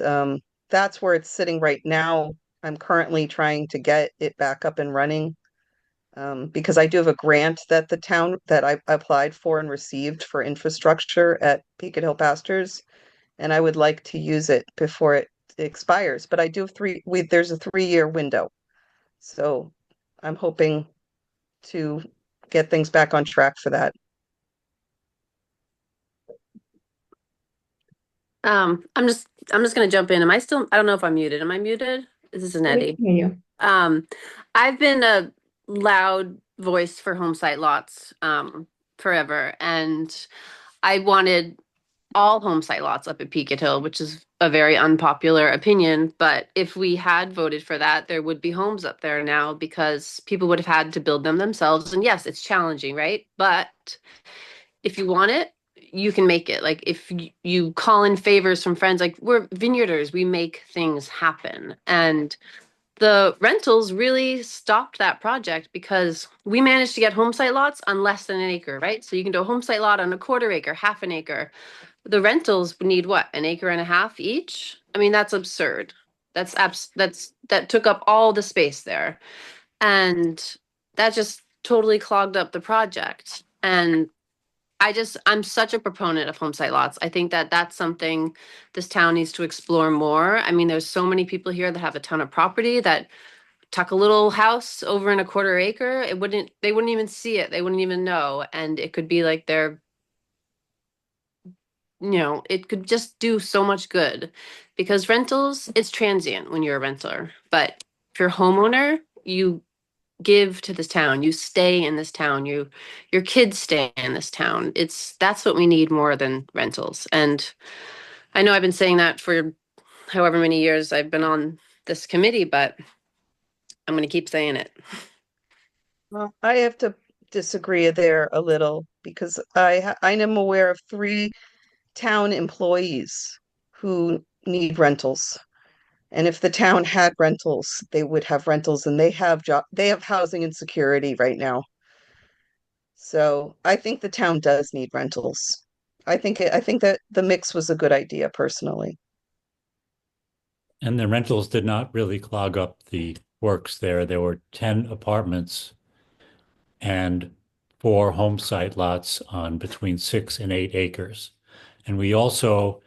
that's where it's sitting right now. I'm currently trying to get it back up and running because I do have a grant that the town that I applied for and received for infrastructure at Peaked Hill Pastures, and I would like to use it before it expires. But I do have there's a 3-year window. So I'm hoping to get things back on track for that. I'm just gonna jump in. I don't know if I'm muted. Am I muted? This is an We Eddie. can hear you. I've been a loud voice for home site lots forever, and I wanted all home site lots up at Peaked Hill, which is a very unpopular opinion. But if we had voted for that, there would be homes up there now because people would have had to build them themselves. And yes, it's challenging, right? But if you want it, you can make it. Like if you call in favors from friends, like we're vineyarders, we make things happen. And the rentals really stopped that project because we managed to get home site lots on less than an acre, right? So you can do a home site lot on a quarter acre, half an acre. The rentals need what, an acre and a half each? I mean, that's absurd. That took up all the space there. And that just totally clogged up the project. And I'm such a proponent of home site lots. I think that that's something this town needs to explore more. I mean, there's so many people here that have a ton of property that tuck a little house over in a quarter acre. They wouldn't even see it. They wouldn't even know. And it could be like it could just do so much good because rentals, it's transient when you're a renter. But if you're a homeowner, you give to this town, you stay in this town, your kids stay in this town. That's what we need more than rentals. And I know I've been saying that for however many years I've been on this committee, but I'm going to keep saying it. Well, I have to disagree there a little because I am aware of 3 town employees who need rentals. And if the town had rentals, they would have rentals, and they have housing insecurity right now. So I think the town does need rentals. I think that the mix was a good idea personally. And the rentals did not really clog up the works there. There were 10 apartments and 4 home site lots on between 6 and 8 acres. And we also,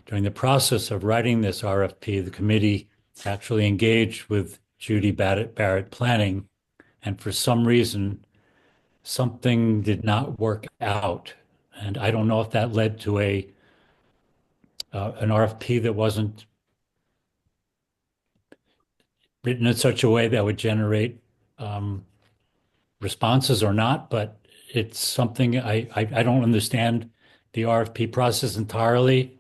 during the process of writing this RFP, the committee actually engaged with Judy Barrett Planning, and for some reason, something did not work out. And I don't know if that led to an RFP that wasn't written in such a way that would generate responses or not, but it's something I don't understand the RFP process entirely,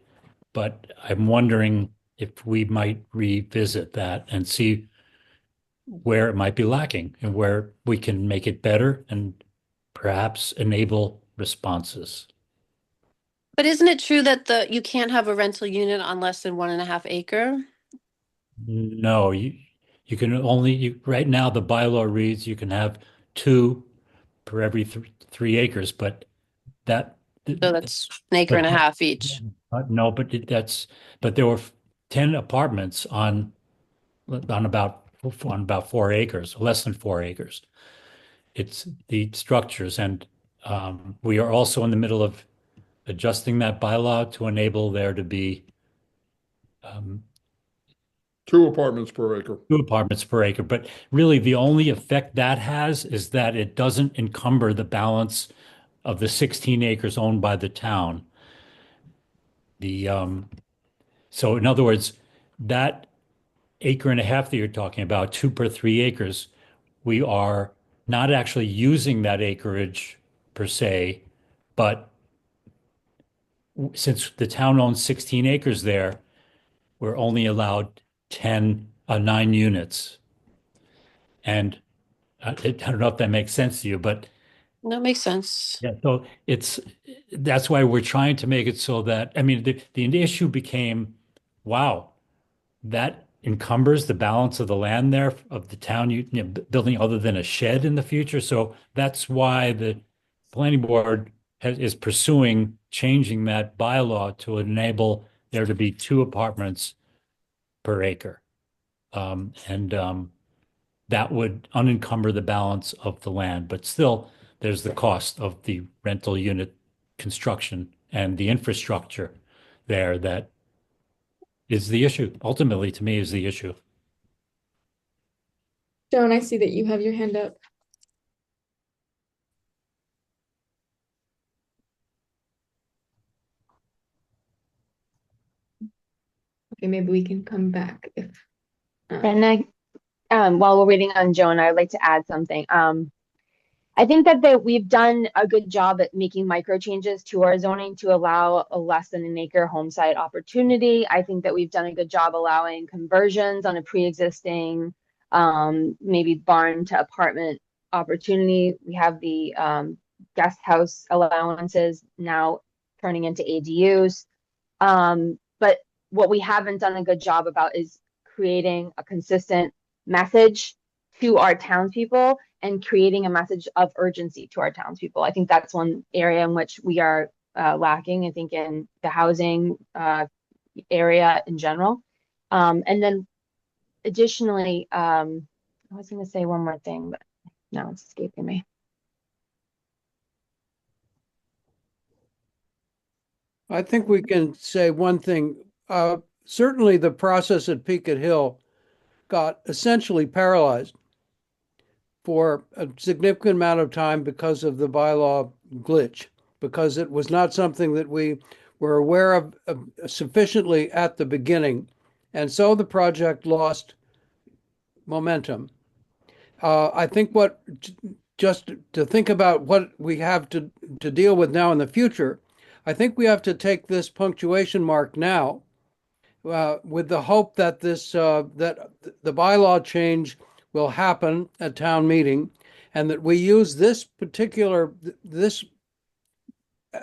but I'm wondering if we might revisit that and see where it might be lacking and where we can make it better and perhaps enable responses. But isn't it true that you can't have a rental unit on less than 1.5 acre? No, you can only right now the bylaw reads you can have 2 per every 3 acres, but that So that's an acre and a half each. no, but there were 10 apartments on about 4 acres, less than 4 acres. It's the structures, and we are also in the middle of adjusting that bylaw to enable there to be 2 apartments per acre. 2 apartments per acre. But really, the only effect that has is that it doesn't encumber the balance of the 16 acres owned by the town. So in other words, that acre and a half that you're talking about, 2 per 3 acres, we are not actually using that acreage per se, but since the town owns 16 acres there, we're only allowed 9 units. And I don't know if that makes sense to you, but That makes sense. yeah, so that's why we're trying to make it so that, I mean, the issue became, wow, that encumbers the balance of the land there of the town building other than a shed in the future. So that's why the planning board is pursuing changing that bylaw to enable there to be 2 apartments per acre. And that would unencumber the balance of the land, but still there's the cost of the rental unit construction and the infrastructure there that is the issue. Ultimately, to me, is the issue. Joan, I see that you have your hand up. Okay, maybe we can come back if. And while we're waiting on Joan, I'd like to add something. I think that we've done a good job at making micro changes to our zoning to allow a less than an acre home site opportunity. I think that we've done a good job allowing conversions on a pre-existing, maybe barn to apartment opportunity. We have the guest house allowances now turning into ADUs. But what we haven't done a good job about is creating a consistent message to our townspeople and creating a message of urgency to our townspeople. I think that's one area in which we are lacking, I think, in the housing area in general. And then additionally, I was going to say one more thing, but now it's escaping me. I think we can say one thing. Certainly the process at Peaked Hill got essentially paralyzed for a significant amount of time because of the bylaw glitch, because it was not something that we were aware of sufficiently at the beginning. And so the project lost momentum. I think just to think about what we have to deal with now in the future, I think we have to take this punctuation mark now with the hope that that the bylaw change will happen at town meeting, and that we use this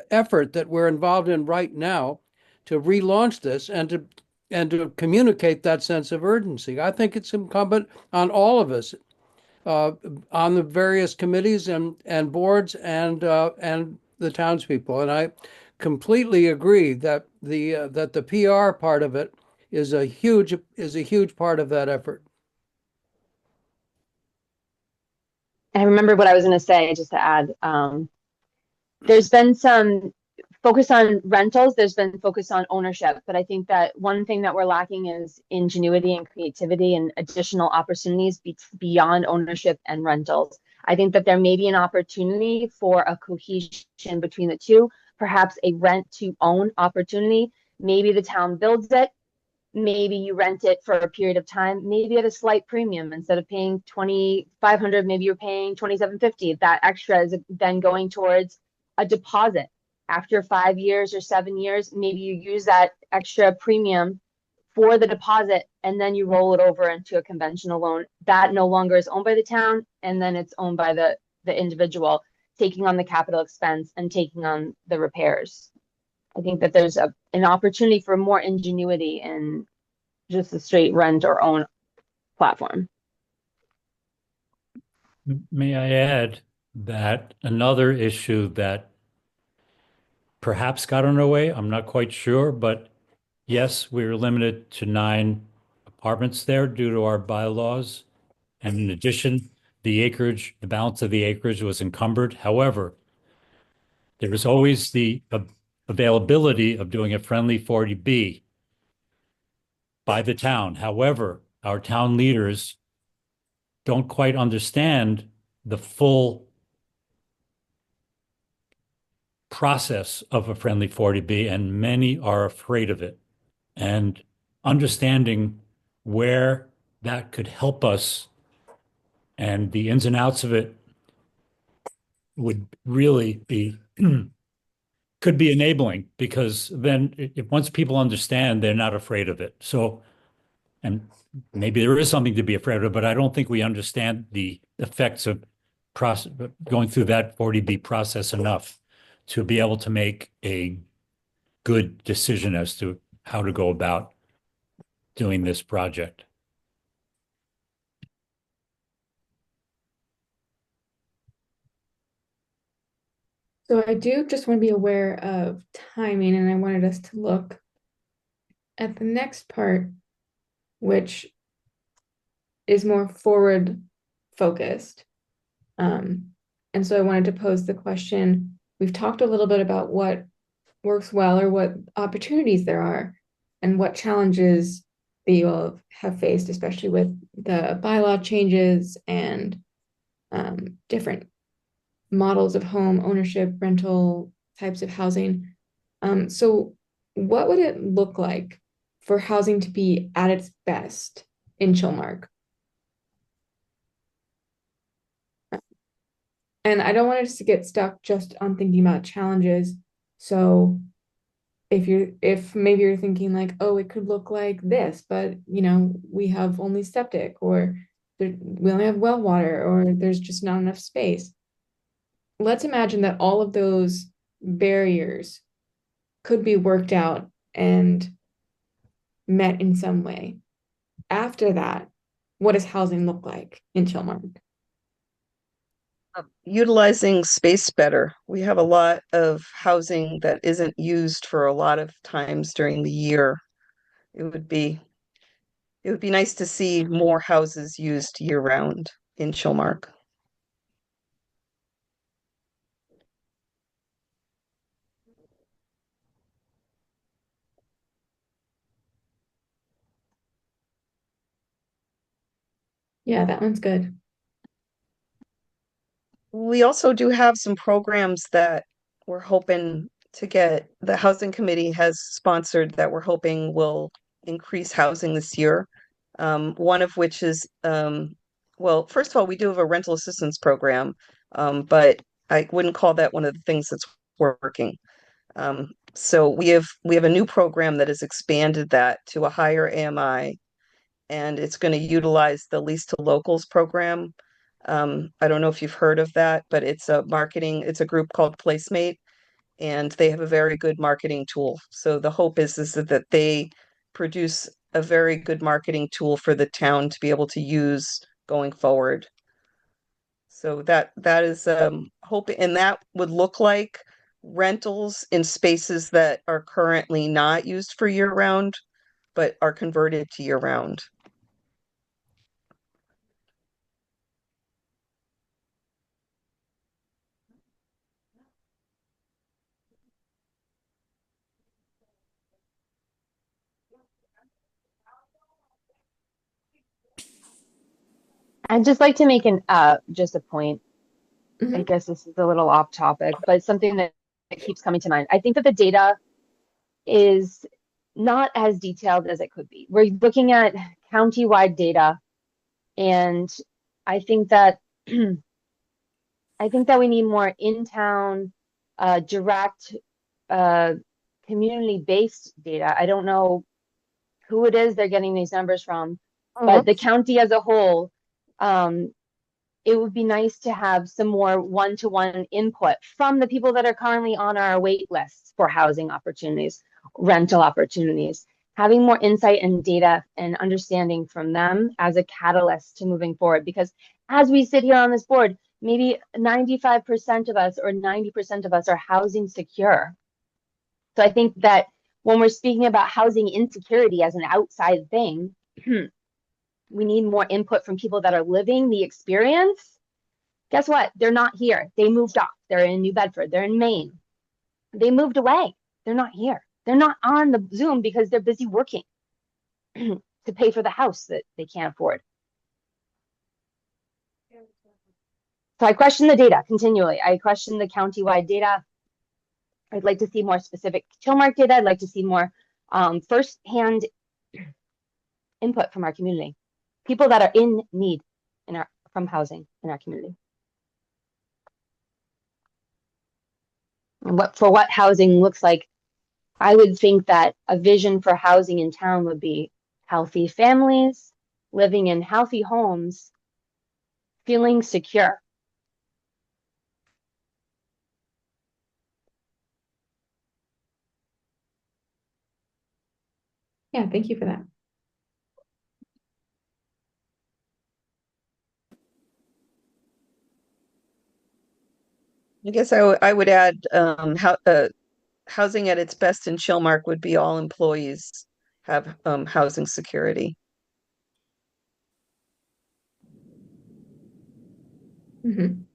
effort that we're involved in right now to relaunch this and to communicate that sense of urgency. I think it's incumbent on all of us, on the various committees and boards and the townspeople. And I completely agree that the PR part of it is a huge part of that effort. I remember what I was going to say, just to add. There's been some focus on rentals, there's been focus on ownership, but I think that one thing that we're lacking is ingenuity and creativity and additional opportunities beyond ownership and rentals. I think that there may be an opportunity for a cohesion between the two, perhaps a rent to own opportunity. Maybe the town builds it, maybe you rent it for a period of time, maybe at a slight premium. Instead of paying $2,500, maybe you're paying $2,750. That extra is then going towards a deposit. After 5 years or 7 years, maybe you use that extra premium for the deposit, and then you roll it over into a conventional loan that no longer is owned by the town, and then it's owned by the individual, taking on the capital expense and taking on the repairs. I think that there's an opportunity for more ingenuity in just a straight rent or own platform. May I add that another issue that perhaps got in our way, I'm not quite sure, but yes, we were limited to 9 apartments there due to our bylaws. And in addition, the balance of the acreage was encumbered. However, there was always the availability of doing a friendly 40B by the town. However, our town leaders don't quite understand the full process of a friendly 40B, and many are afraid of it. And understanding where that could help us and the ins and outs of it would really be could be enabling, because then if once people understand, they're not afraid of it. So, and maybe there is something to be afraid of, but I don't think we understand the effects of process, going through that 40B process enough to be able to make a good decision as to how to go about doing this project. So I do just want to be aware of timing, and I wanted us to look at the next part, which is more forward focused. And so I wanted to pose the question, we've talked a little bit about what works well or what opportunities there are and what challenges that you all have faced, especially with the bylaw changes and different models of home ownership, rental types of housing. So what would it look like for housing to be at its best in Chilmark? And I don't want us to get stuck just on thinking about challenges. So if maybe you're thinking like, oh, it could look like this, but we have only septic, or we only have well water, or there's just not enough space. Let's imagine that all of those barriers could be worked out and met in some way. After that, what does housing look like in Chilmark? Utilizing space better. We have a lot of housing that isn't used for a lot of times during the year. It would be nice to see more houses used year round in Chilmark. Yeah, that one's good. We also do have some programs that we're hoping to get. The Housing Committee has sponsored that we're hoping will increase housing this year. One of which is, well, first of all, we do have a rental assistance program, but I wouldn't call that one of the things that's working. So we have a new program that has expanded that to a higher AMI, and it's going to utilize the Lease to Locals program. I don't know if you've heard of that, but it's a group called Placemate, and they have a very good marketing tool. So the hope is that they produce a very good marketing tool for the town to be able to use going forward. So that is hope, and that would look like rentals in spaces that are currently not used for year round, but are converted to year round. I'd just like to make just a point. I Mhm. guess this is a little off topic, but something that keeps coming to mind. I think that the data is not as detailed as it could be. We're looking at county-wide data, and I think that I think that we need more in-town, direct, community-based data. I don't know who it is they're getting these numbers from, but the county as a whole, it would be nice to have some more one-to-one input from the people that are currently on our wait lists for housing opportunities, rental opportunities, having more insight and data and understanding from them as a catalyst to moving forward. Because as we sit here on this board, maybe 95% of us or 90% of us are housing secure. So I think that when we're speaking about housing insecurity as an outside thing, we need more input from people that are living the experience. Guess what? They're not here. They moved off. They're in New Bedford. They're in Maine. They moved away. They're not here. They're not on the Zoom because they're busy working to pay for the house that they can't afford. So I question the data continually. I question the county-wide data. I'd like to see more specific Chilmark data. I'd like to see more first-hand input from our community. People that are in need from housing in our community. what housing looks like, I would think that a vision for housing in town would be healthy families living in healthy homes, feeling secure. Yeah, thank you for that. I guess I would add housing at its best in Chilmark would be all employees have housing security. Mhm.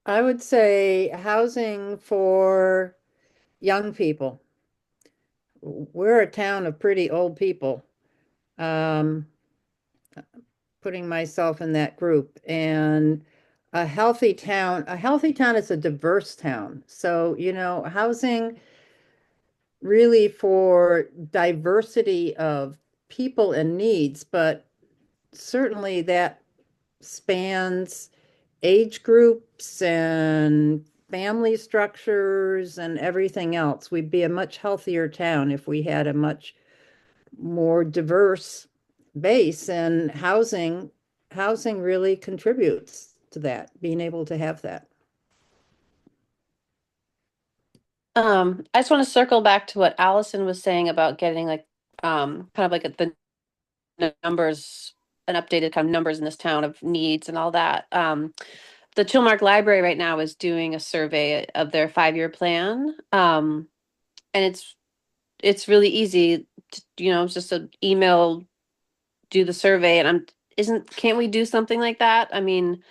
I would say housing for young people. We're a town of pretty old people. Um, Putting myself in that group, and a healthy town is a diverse town. So, housing really for diversity of people and needs, but certainly that spans age groups and family structures and everything else. We'd be a much healthier town if we had a much more diverse base, and housing really contributes to that, being able to have that. I just want to circle back to what Allison was saying about getting like kind of like the numbers, an updated kind of numbers in this town of needs and all that. The Chilmark Library right now is doing a survey of their 5-year plan. And it's really easy to, it's just an email, do the survey, and can't we do something like that? I mean,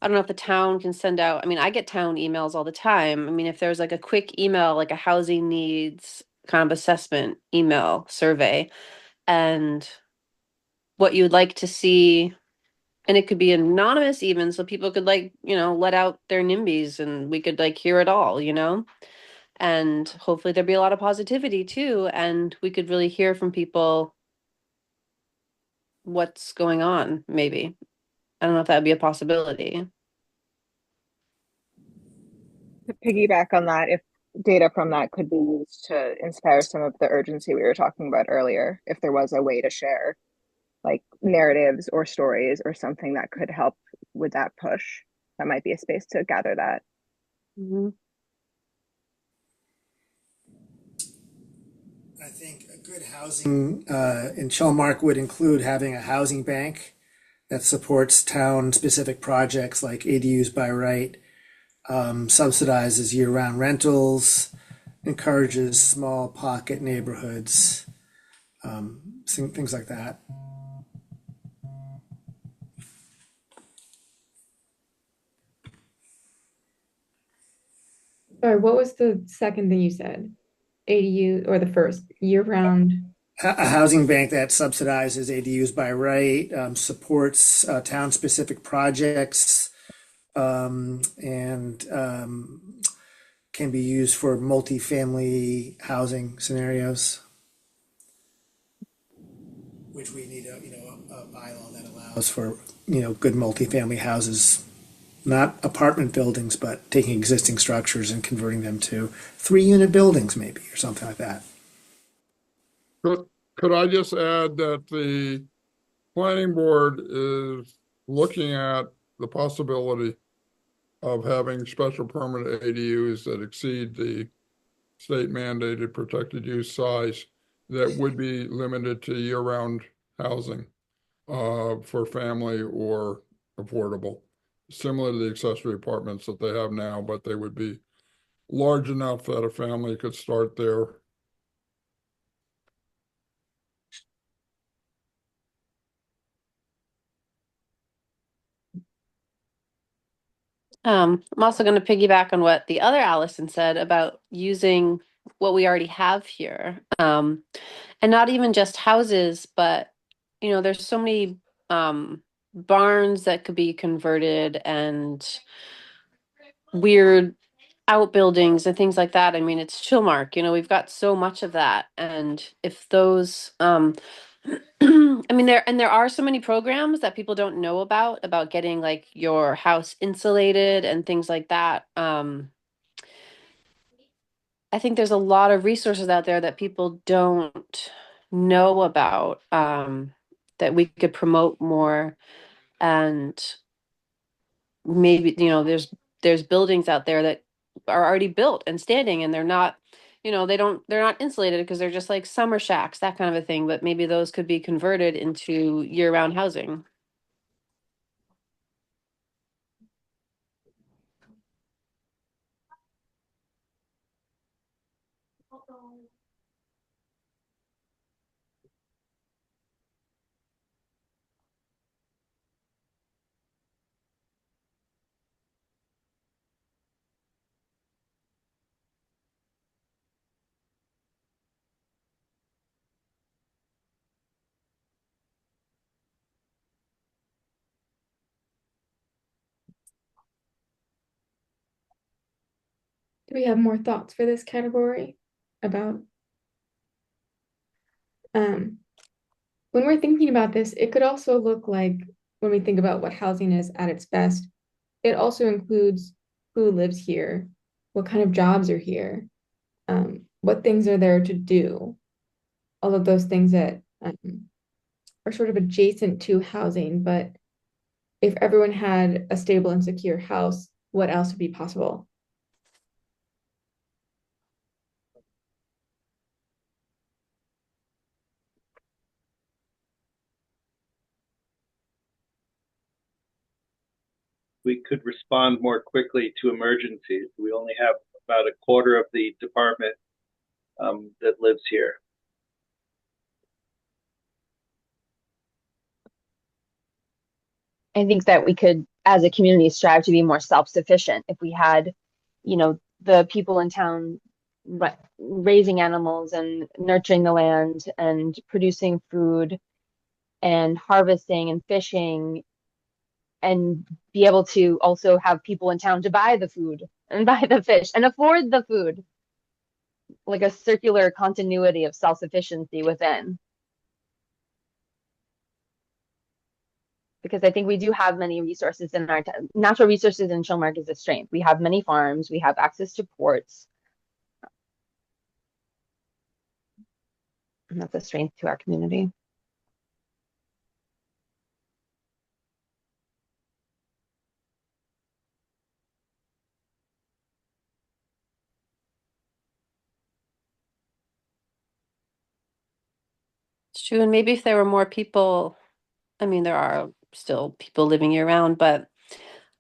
I don't know if the town can send out, I mean, I get town emails all the time. I mean, if there's like a quick email, like a housing needs kind of assessment email survey, and what you would like to see, and it could be anonymous even, so people could like, let out their NIMBYs and we could like hear it all, and hopefully there'd be a lot of positivity too, and we could really hear from people what's going on, maybe. I don't know if that'd be a possibility. To piggyback on that, if data from that could be used to inspire some of the urgency we were talking about earlier, if there was a way to share like narratives or stories or something that could help with that push, that might be a space to gather that. Mm-hmm. I think a good housing in Chilmark would include having a housing bank that supports town-specific projects like ADUs by right, subsidizes year-round rentals, encourages small pocket neighborhoods, things like that. Sorry, what was the second thing you said? ADU, or the first, year-round? A housing bank that subsidizes ADUs by right, supports town-specific projects, and can be used for multifamily housing scenarios, which we need a bylaw that allows for good multifamily houses, not apartment buildings, but taking existing structures and converting them to 3-unit buildings maybe, or something like that. Could I just add that the planning board is looking at the possibility of having special permit ADUs that exceed the state mandated protected use size that would be limited to year-round housing for family or affordable, similar to the accessory apartments that they have now, but they would be large enough that a family could start there. I'm also going to piggyback on what the other Allison said about using what we already have here. And not even just houses, but there's so many barns that could be converted, and weird outbuildings and things like that. I mean, it's Chilmark, we've got so much of that. And if those I mean, there are so many programs that people don't know about getting like your house insulated and things like that. I think there's a lot of resources out there that people don't know about, that we could promote more. And maybe, there's buildings out there that are already built and standing, and they're not, they're not insulated because they're just like summer shacks, that kind of a thing. But maybe those could be converted into year-round housing. Do we have more thoughts for this category about when we're thinking about this, it could also look like when we think about what housing is at its best, it also includes who lives here, what kind of jobs are here, what things are there to do, all of those things that are sort of adjacent to housing. But if everyone had a stable and secure house, what else would be possible? We could respond more quickly to emergencies. We only have about a quarter of the department that lives here. I think that we could, as a community, strive to be more self-sufficient. If we had, the people in town raising animals and nurturing the land and producing food and harvesting and fishing, and be able to also have people in town to buy the food and buy the fish and afford the food, like a circular continuity of self-sufficiency within. Because I think we do have many resources in our natural resources in Chilmark is a strength. We have many farms, we have access to ports. And that's a strength to our community. It's true. And maybe if there were more people, I mean, there are still people living year round, but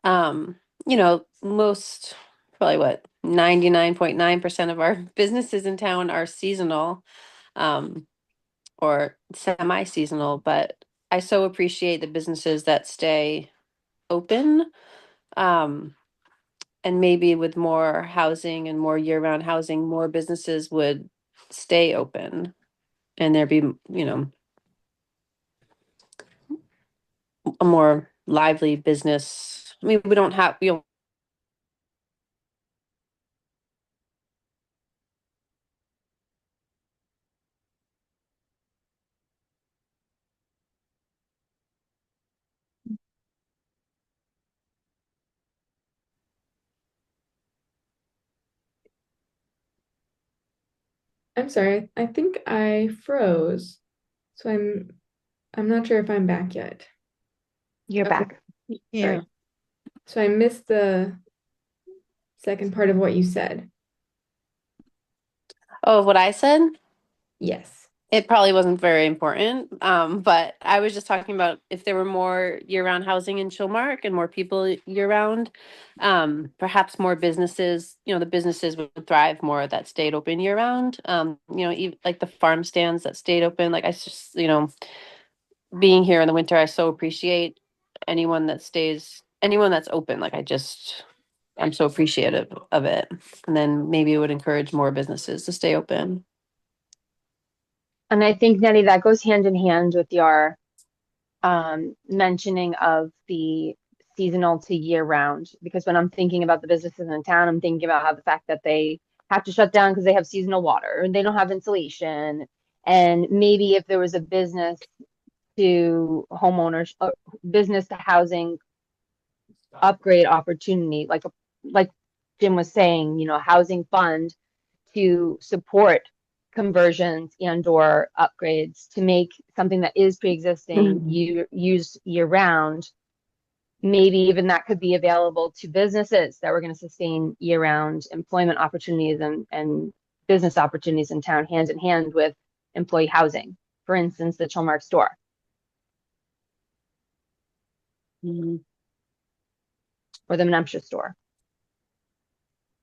most, probably what, 99.9% of our businesses in town are seasonal, or semi-seasonal. But I so appreciate the businesses that stay open. And maybe with more housing and more year-round housing, more businesses would stay open, and there'd be, a more lively business. I mean, we don't have, I'm sorry, I think I froze. So I'm not sure if I'm back yet. You're Okay. back. Yeah. Sorry. So I missed the second part of what you said. oh, what I said? Yes. It probably wasn't very important. But I was just talking about if there were more year-round housing in Chilmark and more people year-round, perhaps more businesses, the businesses would thrive more that stayed open year-round. Even like the farm stands that stayed open. Like I just, being here in the winter, I so appreciate anyone that's open. Like I'm so appreciative of it. And then maybe it would encourage more businesses to stay open. And I think, Nettie, that goes hand in hand with your mentioning of the seasonal to year round. Because when I'm thinking about the businesses in town, I'm thinking about how the fact that they have to shut down because they have seasonal water and they don't have insulation And maybe if there was a business to homeowners, business to housing upgrade opportunity, like Jim was saying, housing fund to support conversions and or upgrades to make something that is pre-existing used year round. Maybe even that could be available to businesses that were going to sustain year round employment opportunities and business opportunities in town, hand in hand with employee housing. For instance, the Chilmark store. Or the Menempsha store.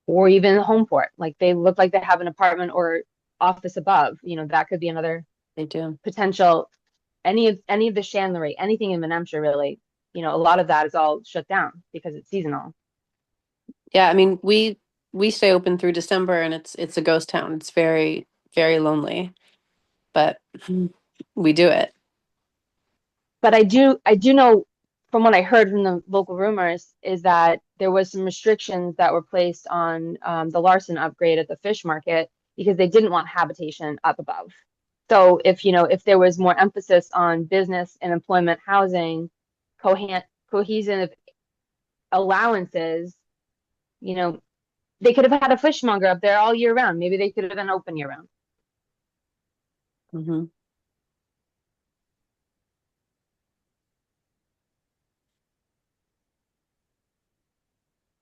Or even the Homeport. Like they look like they have an apartment or office above. That could be another They do. potential. Any of the chandlery, anything in Menempsha really, a lot of that is all shut down because it's seasonal. Yeah, I mean, we stay open through December and it's a ghost town. It's very, very lonely, but we do it. But I do know from what I heard from the local rumors is that there was some restrictions that were placed on the Larson upgrade at the fish market because they didn't want habitation up above. So if there was more emphasis on business and employment housing, cohesive allowances, they could have had a fishmonger up there all year round. Maybe they could have been open year round. Mm-hmm.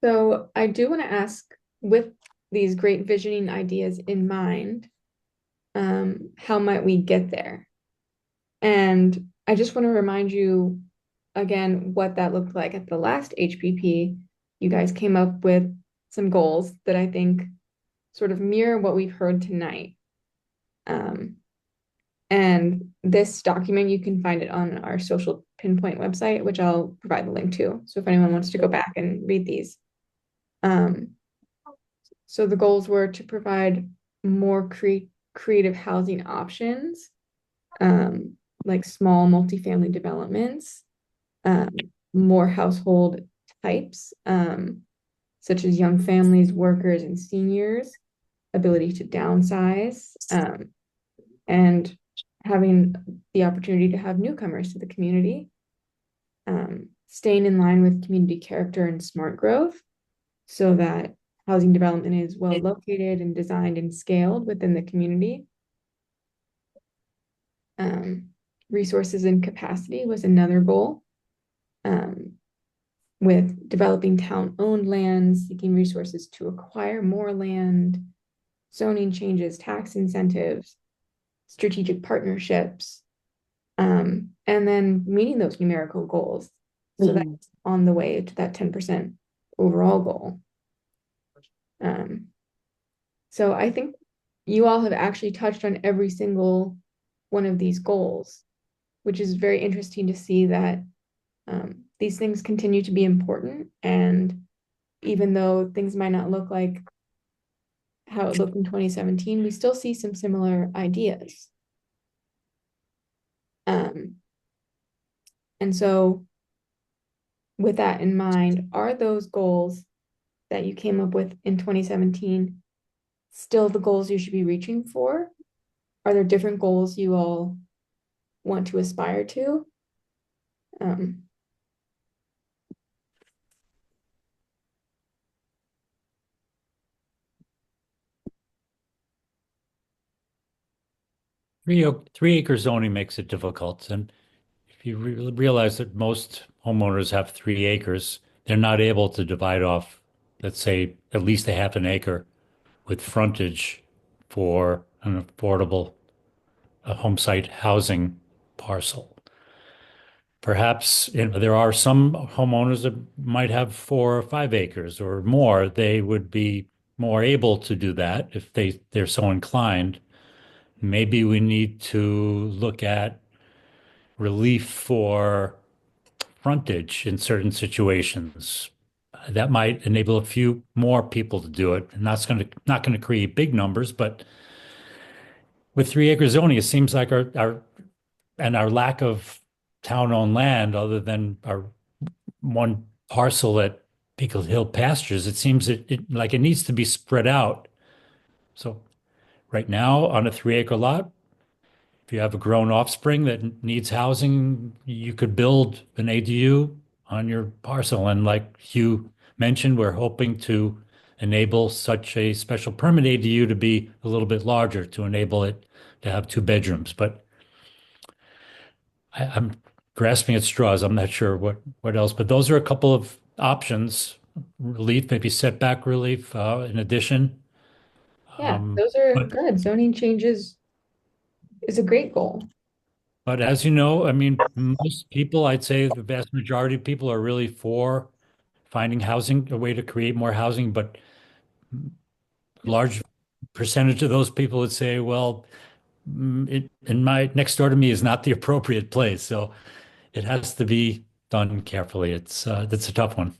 So I do want to ask, with these great visioning ideas in mind, how might we get there? And I just want to remind you again what that looked like at the last HPP. You guys came up with some goals that I think sort of mirror what we've heard tonight. And this document, you can find it on our social pinpoint website, which I'll provide the link to. So if anyone wants to go back and read these. So the goals were to provide more creative housing options, like small multifamily developments, more household types, such as young families, workers, and seniors, ability to downsize, and having the opportunity to have newcomers to the community, staying in line with community character and smart growth so that housing development is well located and designed and scaled within the community. Resources and capacity was another goal, with developing town-owned lands, seeking resources to acquire more land, zoning changes, tax incentives, strategic partnerships, and then meeting those numerical goals. So that's on the way to that 10% overall goal. So I think you all have actually touched on every single one of these goals, which is very interesting to see that these things continue to be important. And even though things might not look like how it looked in 2017, we still see some similar ideas. And so with that in mind, are those goals that you came up with in 2017 still the goals you should be reaching for? Are there different goals you all want to aspire to? 3 acre zoning makes it difficult. And if you realize that most homeowners have 3 acres, they're not able to divide off, let's say, at least a half an acre with frontage for an affordable home site housing parcel. Perhaps there are some homeowners that might have 4 or 5 acres or more. They would be more able to do that if they're so inclined. Maybe we need to look at relief for frontage in certain situations. That might enable a few more people to do it. And that's not going to create big numbers, but with 3 acre zoning, it seems like our lack of town-owned land, other than our one parcel at Pickle Hill Pastures, it seems like it needs to be spread out. So right now on a 3 acre lot, if you have a grown offspring that needs housing, you could build an ADU on your parcel. And like Hugh mentioned, we're hoping to enable such a special permit ADU to be a little bit larger to enable it to have 2 bedrooms. But I'm grasping at straws. I'm not sure what else, but those are a couple of options. Relief, maybe setback relief, in addition. Yeah, those are But good. Zoning changes is a great goal. But as you know, I mean, most people, I'd say the vast majority of people are really for finding housing, a way to create more housing, but a large percentage of those people would say, well, in my next door to me is not the appropriate place. So it has to be done carefully. That's a tough one.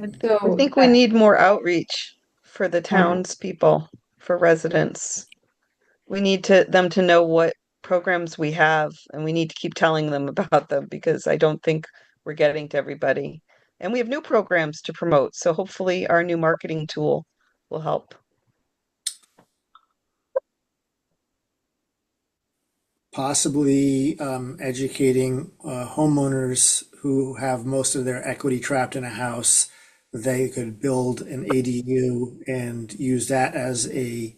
I So think we need more outreach for the yeah, townspeople, for residents. We need them to know what programs we have, and we need to keep telling them about them because I don't think we're getting to everybody. And we have new programs to promote, so hopefully our new marketing tool will help. Possibly educating homeowners who have most of their equity trapped in a house. They could build an ADU and use that as a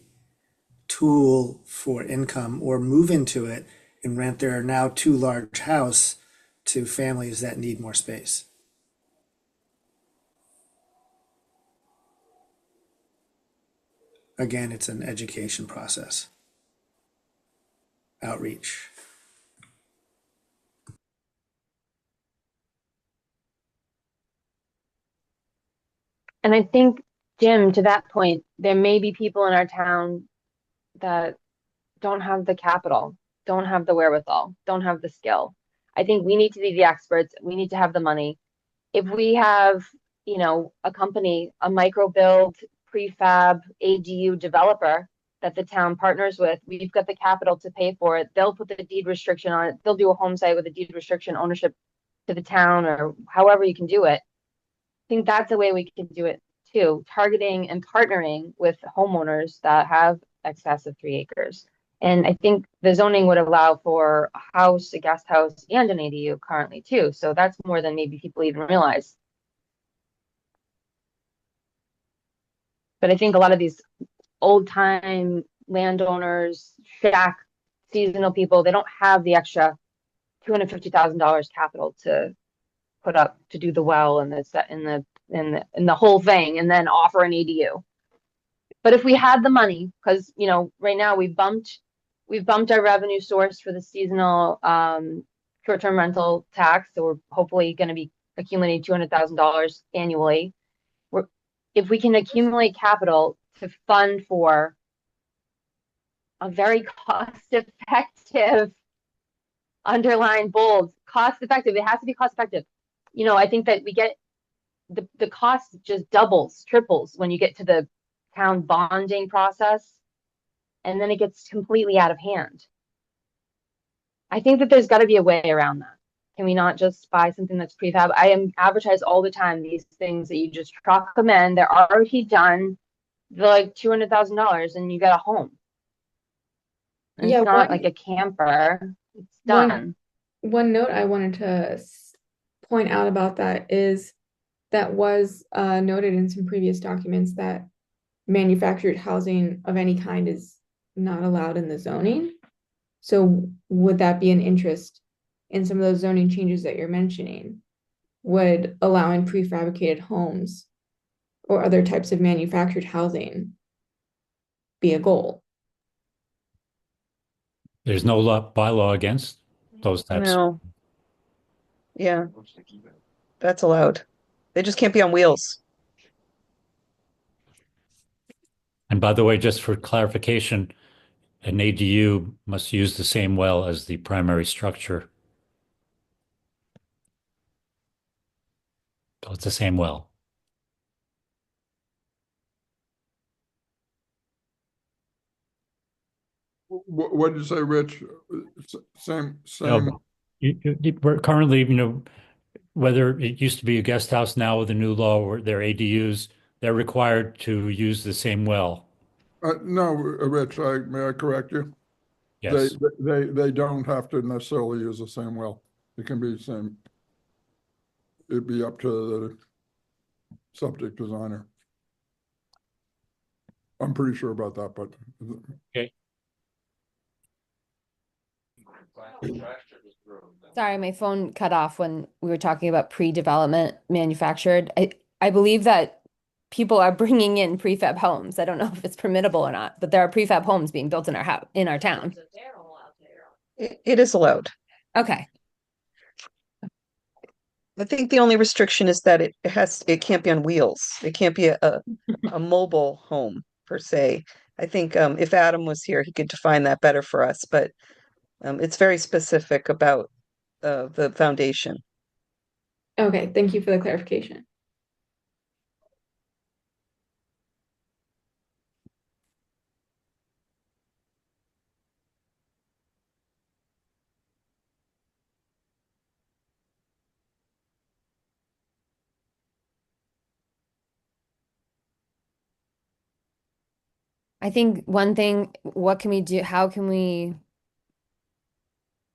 tool for income, or move into it and rent their now too large house to families that need more space. Again, it's an education process, outreach. And I think, Jim, to that point, there may be people in our town that don't have the capital, don't have the wherewithal, don't have the skill. I think we need to be the experts. We need to have the money. If we have, a company, a micro build, prefab, ADU developer that the town partners with, we've got the capital to pay for it. They'll put the deed restriction on it. They'll do a home site with a deed restriction ownership to the town, or however you can do it. I think that's a way we can do it too, targeting and partnering with homeowners that have excess of 3 acres. And I think the zoning would allow for a house, a guest house, and an ADU currently too. So that's more than maybe people even realize. But I think a lot of these old time landowners, shack, seasonal people, they don't have the extra $250,000 capital to put up to do the well and the set in the whole thing, and then offer an ADU. But if we had the money, because right now we've bumped our revenue source for the seasonal short-term rental tax, so we're hopefully going to be accumulating $200,000 annually. If we can accumulate capital to fund for a very cost-effective, underline bold, cost-effective. It has to be cost-effective. I think that we get the cost just doubles, triples when you get to the town bonding process, and then it gets completely out of hand. I think that there's got to be a way around that. Can we not just buy something that's prefab? I am advertised all the time, these things that you just truck them in, they're already done, they're like $200,000 and you get a home. And yeah, it's not like a camper, it's done. One note I wanted to point out about that is that was noted in some previous documents that manufactured housing of any kind is not allowed in the zoning. So would that be an interest in some of those zoning changes that you're mentioning? Would allowing prefabricated homes or other types of manufactured housing be a goal? There's no bylaw against those types. No, yeah, that's allowed. They just can't be on wheels. And by the way, just for clarification, an ADU must use the same well as the primary structure. So it's the same well. What did you say, Rich? Same. We're currently, whether it used to be a guest house, now with the new law or their ADUs, they're required to use the same well No, Rich, may I correct you? Yes. They don't have to necessarily use the same well. It can be the same. It'd be up to the subject designer. I'm pretty sure about that, but Okay. Sorry, my phone cut off when we were talking about pre-development manufactured. I believe that people are bringing in prefab homes. I don't know if it's permittable or not, but there are prefab homes being built in our house, in our town. It is allowed. Okay. I think the only restriction is that it can't be on wheels. It can't be a mobile home per se. I think if Adam was here, he could define that better for us, but it's very specific about the foundation. Okay, thank you for the clarification. I think one thing, what can we do? How can we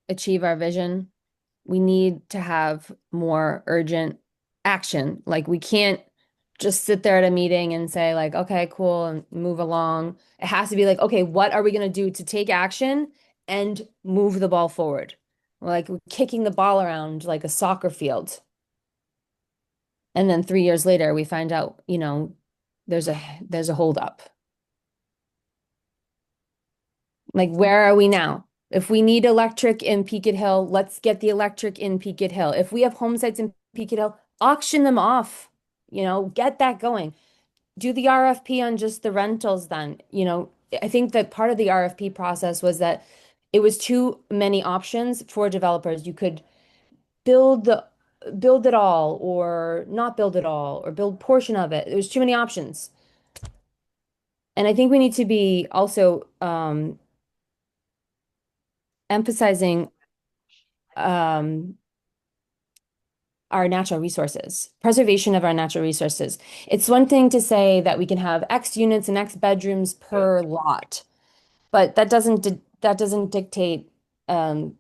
achieve our vision? We need to have more urgent action. Like we can't just sit there at a meeting and say like, okay, cool, and move along. It has to be like, okay, what are we going to do to take action and move the ball forward? Like we're kicking the ball around like a soccer field. And then 3 years later, we find out, there's a holdup. Like, where are we now? If we need electric in Peaked Hill, let's get the electric in Peaked Hill. If we have home sites in Peaked Hill, auction them off, get that going. Do the RFP on just the rentals then. I think that part of the RFP process was that it was too many options for developers. You could build it all or not build it all or build portion of it. There's too many options. And I think we need to be also emphasizing um, our natural resources, preservation of our natural resources. It's one thing to say that we can have X units and X bedrooms per lot, but that doesn't dictate the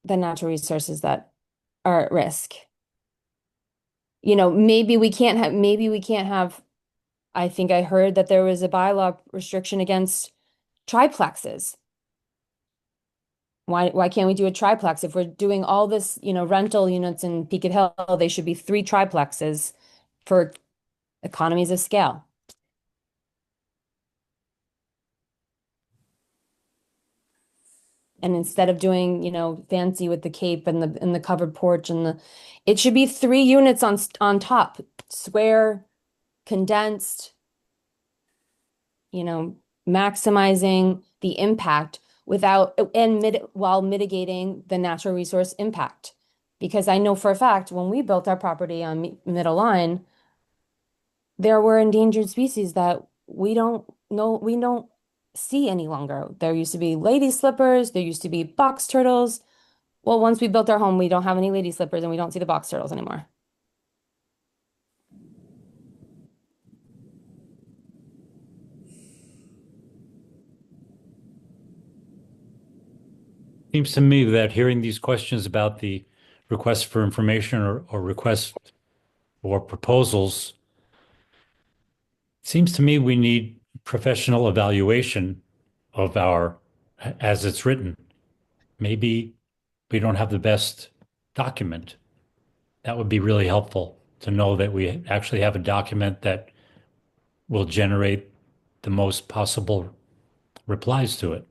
natural resources that are at risk. Maybe we can't have, I think I heard that there was a bylaw restriction against triplexes. Why can't we do a triplex? If we're doing all this, rental units in Peaked Hill, they should be 3 triplexes for economies of scale. And instead of doing, fancy with the cape and the covered porch it should be 3 units on top, square, condensed, maximizing the impact while mitigating the natural resource impact. Because I know for a fact when we built our property on Middle Line, there were endangered species that we don't see any longer. There used to be lady slippers, there used to be box turtles. Well, once we built our home, we don't have any lady slippers and we don't see the box turtles anymore. Seems to me that hearing these questions about the request for information or request for proposals, seems to me we need professional evaluation of as it's written. Maybe we don't have the best document. That would be really helpful to know that we actually have a document that will generate the most possible replies to it.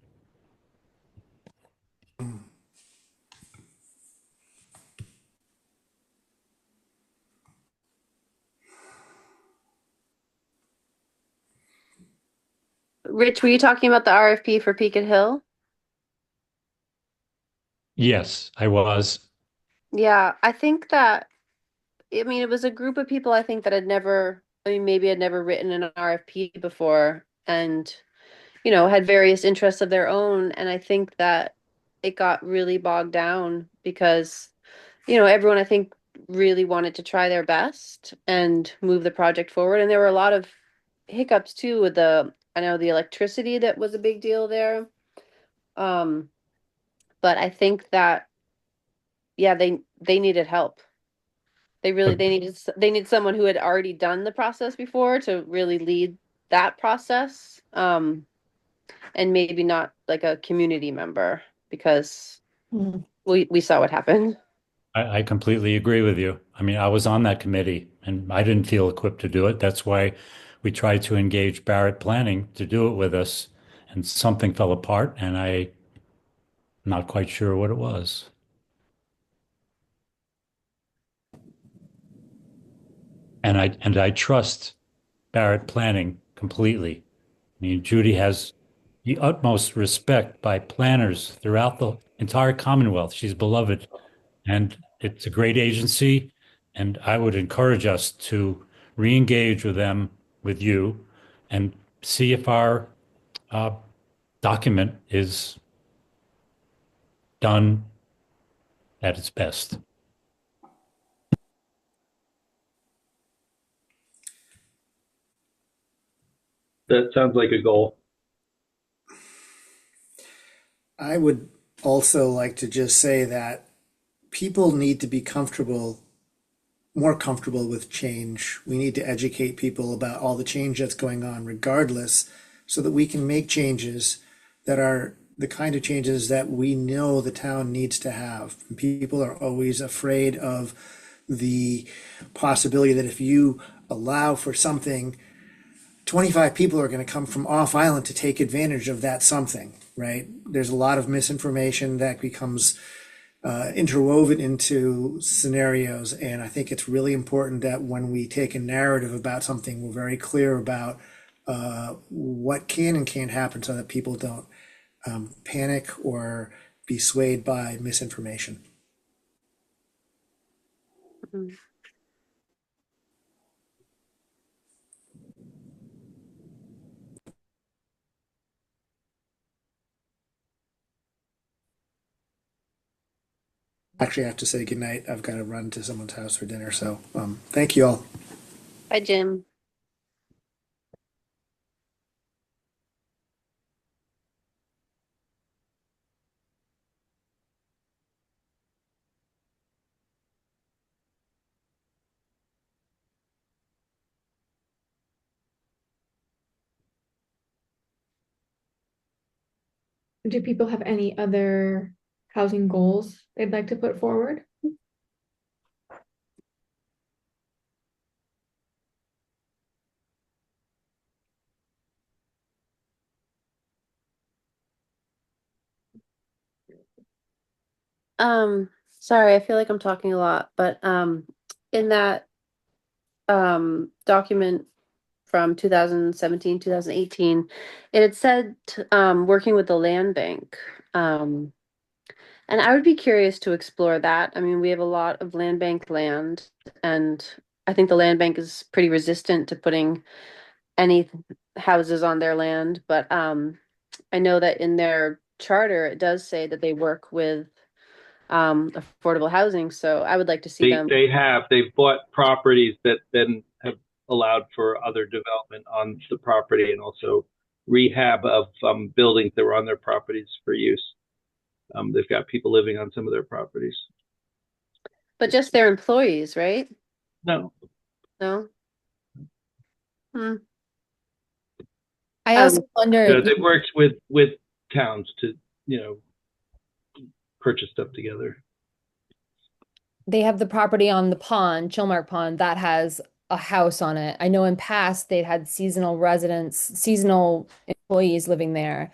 Rich, were you talking about the RFP for Peaked Hill? Yes, I was. Yeah, I think that, I mean, it was a group of people I think that maybe had never written an RFP before and, had various interests of their own. And I think that it got really bogged down because, everyone I think really wanted to try their best and move the project forward. And there were a lot of hiccups too with the I know the electricity that was a big deal there. Um, but I think that yeah, they needed help. They need someone who had already done the process before to really lead that process. And maybe not like a community member because we saw what happened. I completely agree with you. I mean, I was on that committee and I didn't feel equipped to do it. That's why we tried to engage Barrett Planning to do it with us, and something fell apart, and I'm not quite sure what it was. And I trust Barrett Planning completely. I mean, Judy has the utmost respect by planners throughout the entire Commonwealth. She's beloved, and it's a great agency. And I would encourage us to re-engage with them, with you, and see if our uh, document is done at its best. That sounds like a goal. I would also like to just say that people need to be more comfortable with change. We need to educate people about all the change that's going on, regardless, so that we can make changes that are the kind of changes that we know the town needs to have. People are always afraid of the possibility that if you allow for something, 25 people are going to come from off island to take advantage of that something, right? There's a lot of misinformation that becomes interwoven into scenarios. And I think it's really important that when we take a narrative about something, we're very clear about what can and can't happen so that people don't panic or be swayed by misinformation. Mhm. Actually, I have to say goodnight. I've got to run to someone's house for dinner. So thank you all. Bye, Jim. Do people have any other housing goals they'd like to put forward? Sorry, I feel like I'm talking a lot, but in that document from 2017, 2018, it had said working with the land bank. And I would be curious to explore that. I mean, we have a lot of land bank land, and I think the land bank is pretty resistant to putting any houses on their land. But I know that in their charter, it does say that they work with affordable housing. So I would like to see them. They've bought properties that then have allowed for other development on the property and also rehab of buildings that were on their properties for use. They've got people living on some of their properties. But just their employees, right? No. No. Hmm. I also wonder. It works with towns to, purchase stuff together. They have the property on the pond, Chilmark Pond, that has a house on it. I know in past they'd had seasonal residents, seasonal employees living there.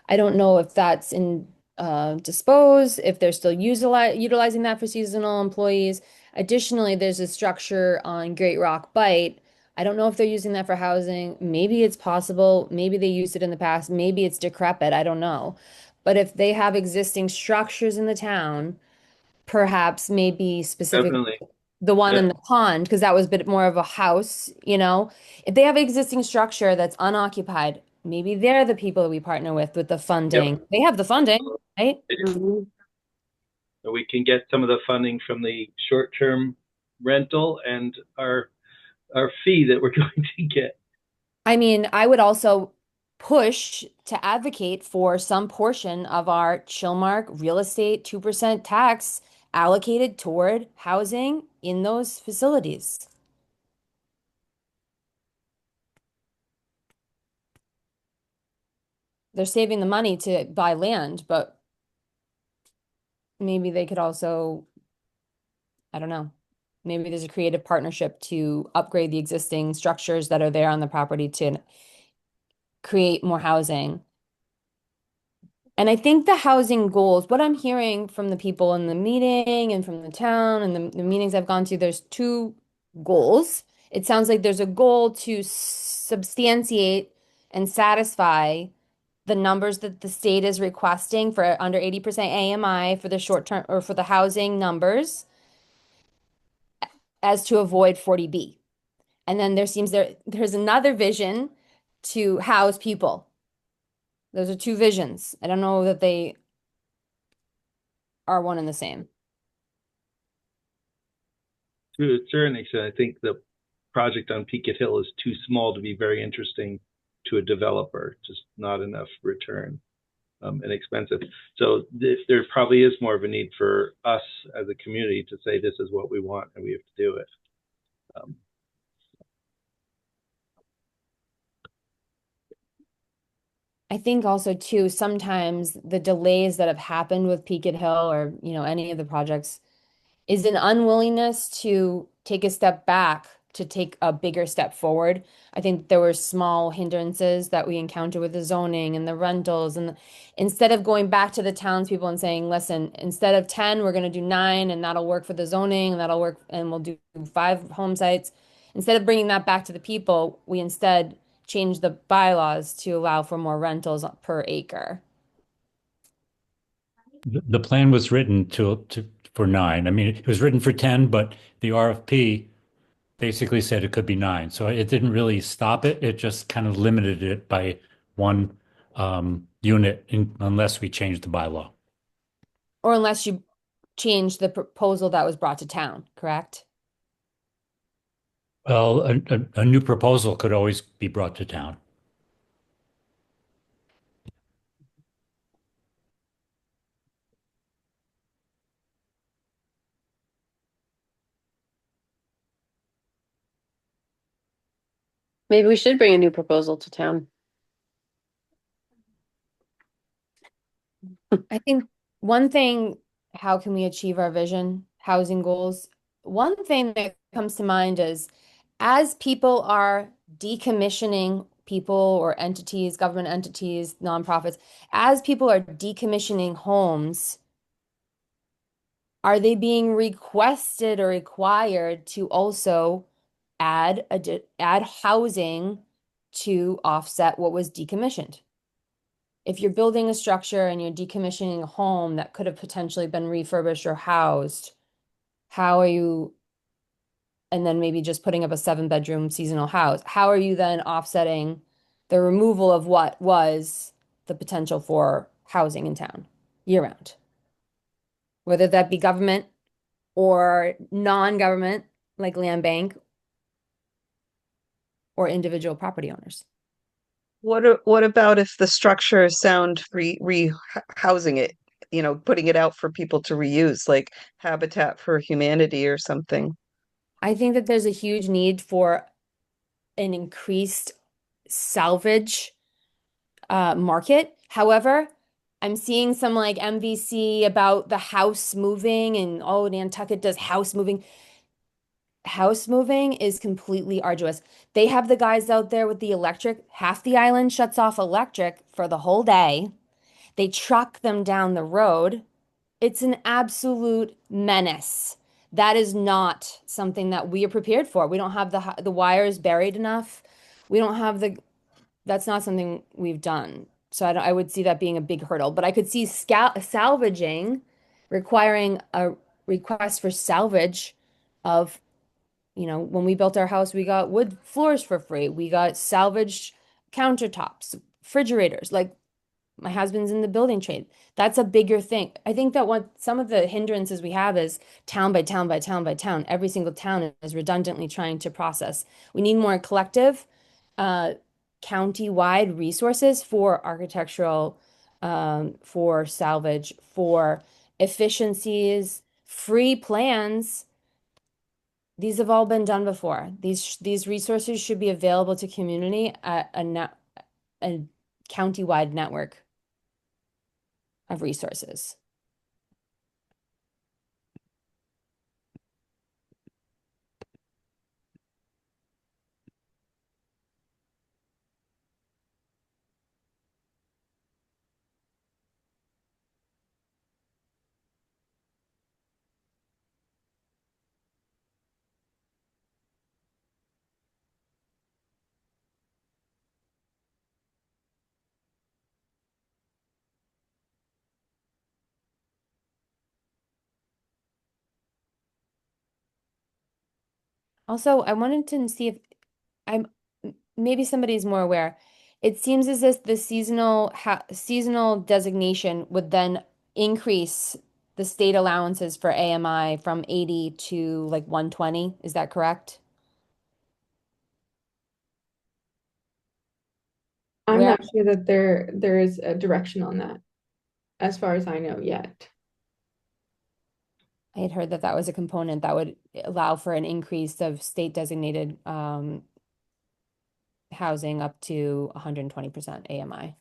I don't know if that's in disposed, if they're still utilizing that for seasonal employees. Additionally, there's a structure on Great Rock Bight. I don't know if they're using that for housing. Maybe it's possible. Maybe they used it in the past. Maybe it's decrepit. I don't know. But if they have existing structures in the town, perhaps maybe specific Definitely. the one in Yeah. the pond, because that was a bit more of a house, you know. If they have existing structure that's unoccupied, maybe they're the people we partner with the funding. Yep. They have the funding, right? Mhm. So we can get some of the funding from the short-term rental and our fee that we're going to get. I mean, I would also push to advocate for some portion of our Chilmark real estate 2% tax allocated toward housing in those facilities. They're saving the money to buy land, but maybe they could also, I don't know, maybe there's a creative partnership to upgrade the existing structures that are there on the property to create more housing. And I think the housing goals, what I'm hearing from the people in the meeting and from the town and the meetings I've gone to, there's two goals. It sounds like there's a goal to substantiate and satisfy the numbers that the state is requesting for under 80% AMI for the short term or for the housing numbers as to avoid 40B. And then there's another vision to house people. Those are two visions. I don't know that they are one and the same. To a certain extent, I think the project on Peaked Hill is too small to be very interesting to a developer, just not enough return and expensive. So there probably is more of a need for us as a community to say this is what we want and we have to do it. I think also too, sometimes the delays that have happened with Peaked Hill or, any of the projects is an unwillingness to take a step back to take a bigger step forward. I think there were small hindrances that we encountered with the zoning and the rentals. And instead of going back to the townspeople and saying, listen, instead of 10, we're going to do 9 and that'll work for the zoning and that'll work and we'll do 5 home sites. Instead of bringing that back to the people, we instead changed the bylaws to allow for more rentals per acre. The plan was written for 9. I mean, it was written for 10, but the RFP basically said it could be 9. So it didn't really stop it. It just kind of limited it by one unit unless we changed the bylaw. Or unless you change the proposal that was brought to town, correct? Well, a new proposal could always be brought to town. Maybe we should bring a new proposal to town. I think one thing, how can we achieve our vision, housing goals? One thing that comes to mind is as people are decommissioning people or entities, government entities, nonprofits, as people are decommissioning homes, are they being requested or required to also add housing to offset what was decommissioned? If you're building a structure and you're decommissioning a home that could have potentially been refurbished or housed, how are you, and then maybe just putting up a 7-bedroom seasonal house, how are you then offsetting the removal of what was the potential for housing in town year round? Whether that be government or non-government, like land bank, or individual property owners. What about if the structure is sound housing it, putting it out for people to reuse, like Habitat for Humanity or something? I think that there's a huge need for an increased salvage market. However, I'm seeing some like MVC about the house moving and Nantucket does house moving. House moving is completely arduous. They have the guys out there with the electric. Half the island shuts off electric for the whole day. They truck them down the road. It's an absolute menace. That is not something that we are prepared for. We don't have the wires buried enough. We don't have that's not something we've done. So I would see that being a big hurdle. But I could see salvaging requiring a request for salvage of, when we built our house, we got wood floors for free. We got salvaged countertops, refrigerators. Like my husband's in the building trade. That's a bigger thing. I think that what some of the hindrances we have is town by town by town by town. Every single town is redundantly trying to process. We need more collective county-wide resources for architectural, for salvage, for efficiencies, free plans. These have all been done before. These resources should be available to community at a county-wide network of resources. Also, I wanted to see if maybe somebody's more aware. It seems as if the seasonal designation would then increase the state allowances for AMI from 80 to like 120. Is that correct? I'm Where not sure that there is a direction on that, as far as I know yet. I had heard that that was a component that would allow for an increase of state designated housing up to 120% AMI.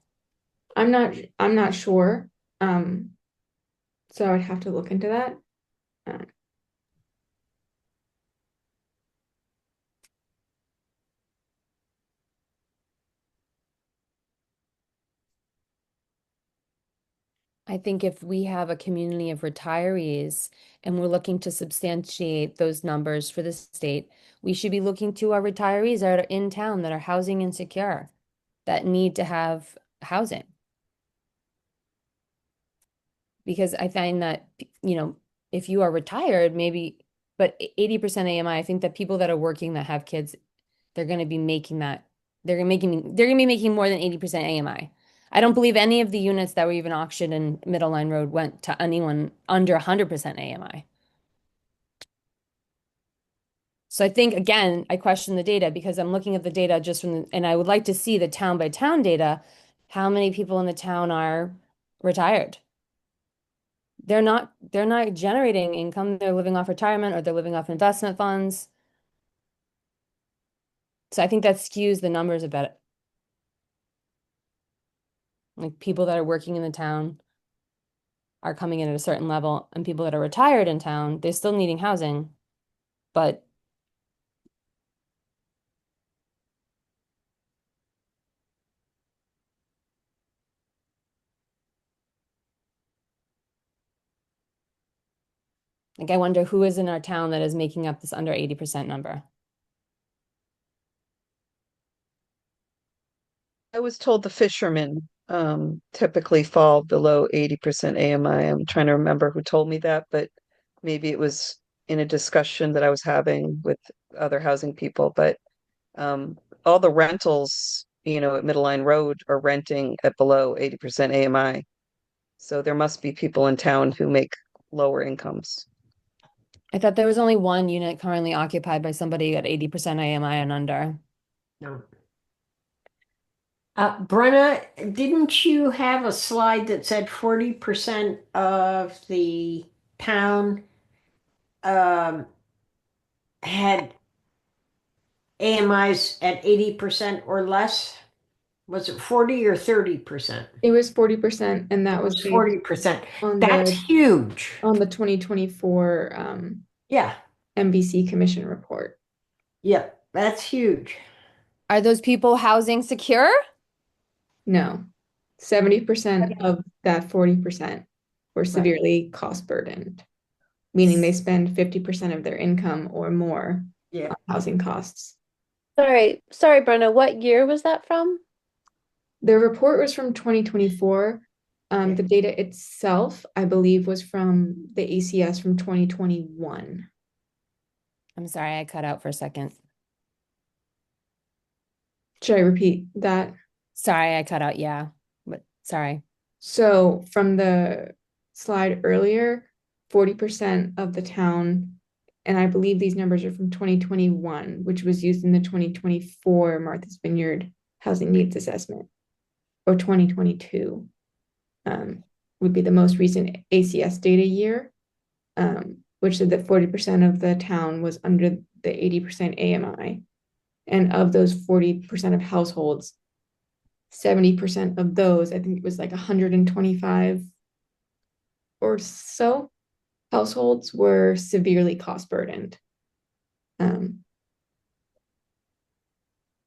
I'm not sure. So I would have to look into that. I think if we have a community of retirees and we're looking to substantiate those numbers for the state, we should be looking to our retirees that are in town that are housing insecure, that need to have housing. Because I find that, if you are retired, maybe, but 80% AMI, I think that people that are working that have kids, they're going to be making that, they're going to be making more than 80% AMI. I don't believe any of the units that were even auctioned in Middle Line Road went to anyone under 100% AMI. So I think, again, I question the data because I'm looking at the data just and I would like to see the town by town data, how many people in the town are retired. They're not generating income. They're living off retirement or they're living off investment funds. So I think that skews the numbers a bit. Like people that are working in the town are coming in at a certain level, and people that are retired in town, they're still needing housing, but like I wonder who is in our town that is making up this under 80% number. I was told the fishermen typically fall below 80% AMI. I'm trying to remember who told me that, but maybe it was in a discussion that I was having with other housing people. But all the rentals, at Middle Line Road are renting at below 80% AMI. So there must be people in town who make lower incomes. I thought there was only one unit currently occupied by somebody at 80% AMI and under. No. Brenna, didn't you have a slide that said 40% of the town had AMIs at 80% or less? Was it 40 or 30%? It was 40%, and that was based 40%. on That's huge. on the 2024 Yeah. MBC Commission report. Yeah, that's huge. Are those people housing secure? No, 70% of that 40% were severely cost burdened, meaning they spend 50% of their income or more on housing costs. Sorry, Brenna, what year was that from? The report was from 2024. The data itself, I believe, was from the ACS from 2021. I'm sorry, I cut out for a second. Should I repeat that? Sorry, I cut out. Yeah, but sorry. So from the slide earlier, 40% of the town, and I believe these numbers are from 2021, which was used in the 2024 Martha's Vineyard housing needs assessment, or 2022 would be the most recent ACS data year, which said that 40% of the town was under the 80% AMI. And of those 40% of households, 70% of those, I think it was like 125 or so households, were severely cost burdened.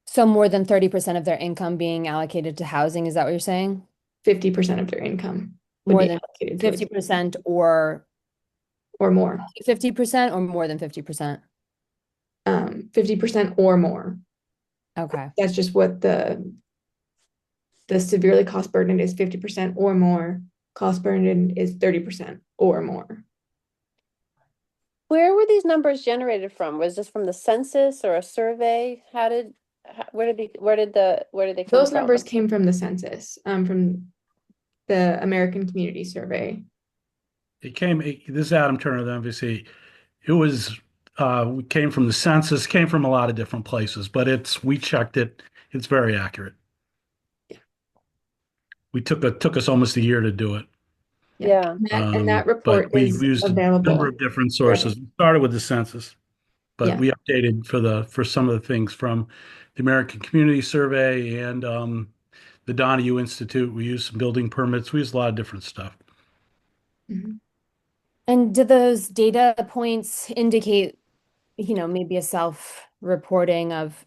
So more than 30% of their income being allocated to housing, is that what you're saying? 50% of their income would More be than allocated to 50% or more. 50% or more than 50%? 50% or more. Okay. That's just what the severely cost burdened is 50% or more. Cost burdened is 30% or more. Where were these numbers generated from? Was this from the census or a survey? Where did they come Those from? numbers came from the census, from the American Community Survey. This is Adam Turner of the MVC. We came from the census, came from a lot of different places, but we checked it. It's very accurate. Yeah. We took us almost a year to do it. Yeah. And that report But we is used a available. number of different sources. We started with the census, but Yeah. we updated for some of the things from the American Community Survey and the Donahue Institute. We used some building permits. We used a lot of different stuff. Mhm. And do those data points indicate, maybe a self-reporting of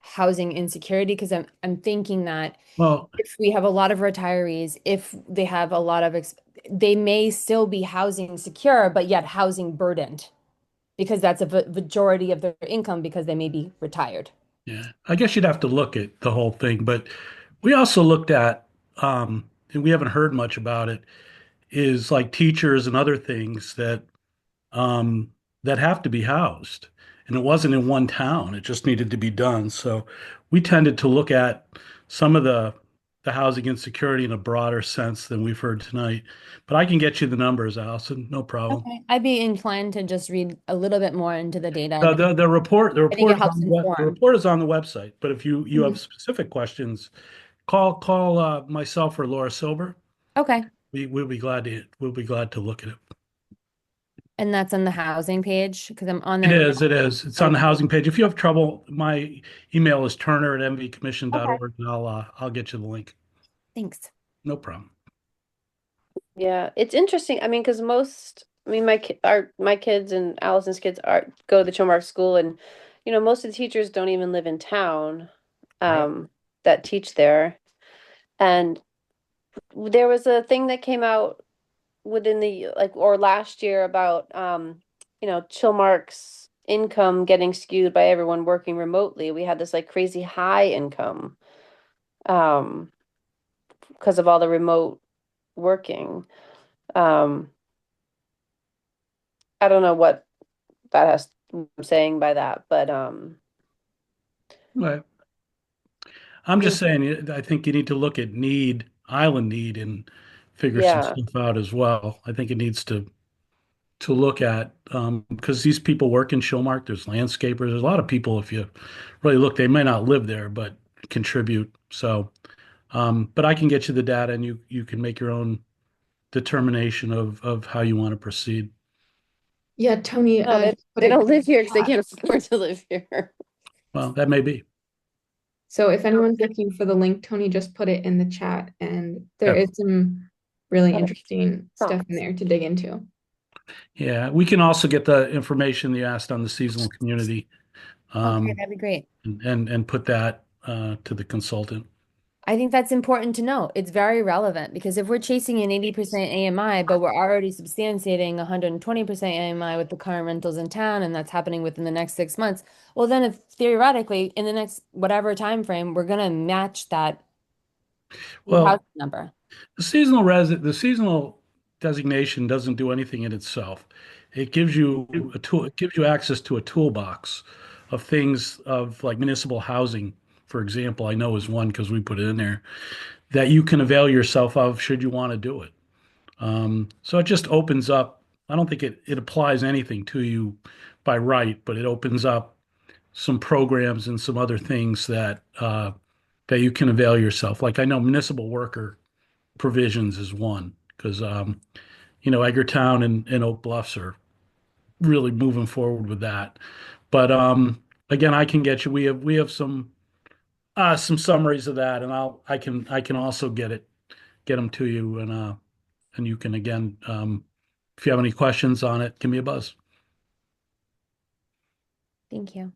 housing insecurity? Because I'm thinking that Well, if we have a lot of retirees, if they have a lot of, they may still be housing secure, but yet housing burdened, because that's a majority of their income because they may be retired. yeah, I guess you'd have to look at the whole thing, but we also looked at, and we haven't heard much about it, is like teachers and other things um, that have to be housed. And it wasn't in one town; it just needed to be done. So we tended to look at some of the housing insecurity in a broader sense than we've heard tonight. But I can get you the numbers, Allison, no problem. Okay. I'd be inclined to just read a little bit more into the data. The report I think it helps inform. the report is on the website. But if you Mhm. have specific questions, call myself or Laura Silver. Okay. We'll be glad to look at it. And that's on the housing page because I'm on It there. is. It is. It's on the housing page. If you have trouble, my email is turner@mvcommission.org, Okay. and I'll get you the link. Thanks. No problem. Yeah, it's interesting. I mean, because my kids and Allison's kids go to the Chilmark school, and most of the teachers don't even live in town, that teach there. And there was a thing that came out within or last year about Chilmark's income getting skewed by everyone working remotely. We had this like crazy high income, um, because of all the remote working. Um, I don't know what I'm saying by that, but Right. I'm just saying, I think you need to look at island need, and figure some yeah, stuff out as well. I think it needs to look at, because these people work in Showmark. There's landscapers. There's a lot of people. If you really look, they may not live there, but contribute. So, but I can get you the data, and you can make your own determination of how you want to proceed. Yeah, Tony, no, they don't live here because they can't afford to live here. Well, that may be. So if anyone's looking for the link, Tony just put it in the chat, and there Yeah. is some really Okay. interesting stuff in there to dig into. Yeah, we can also get the information you asked on the seasonal community, Okay, that'd be great. and put that to the consultant. I think that's important to know. It's very relevant because if we're chasing an 80% AMI, but we're already substantiating 120% AMI with the current rentals in town, and that's happening within the next 6 months, well, then if theoretically in the next whatever time frame, we're gonna match that Well, housing number. the seasonal designation doesn't do anything in itself. It gives you a tool. It gives you access to a toolbox of things of like municipal housing, for example. I know is one because we put it in there that you can avail yourself of should you want to do it. So it just opens up. I don't think it applies anything to you by right, but it opens up some programs and some other things that that you can avail yourself. Like I know municipal worker provisions is one because Edgartown and Oak Bluffs are really moving forward with that. But again, I can get you. We have some summaries of that, and I can also get them to you, and you can again, if you have any questions on it, give me a buzz. Thank you.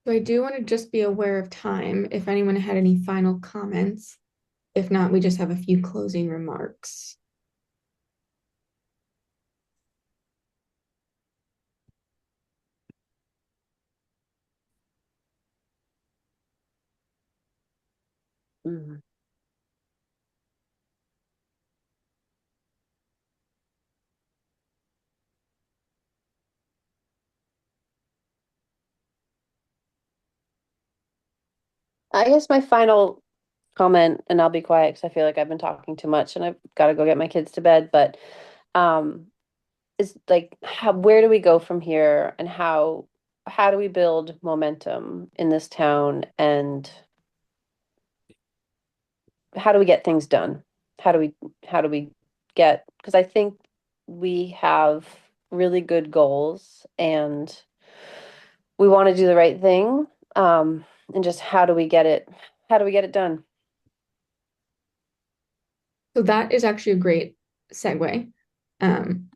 So I do want to just be aware of time if anyone had any final comments. If not, we just have a few closing remarks. Mhm. I guess my final comment, and I'll be quiet because I feel like I've been talking too much and I've got to go get my kids to bed, but um, is like where do we go from here and how do we build momentum in this town and how do we get things done? How do we get, because I think we have really good goals and we want to do the right thing. And just how do we get it done? So that is actually a great segue. Um,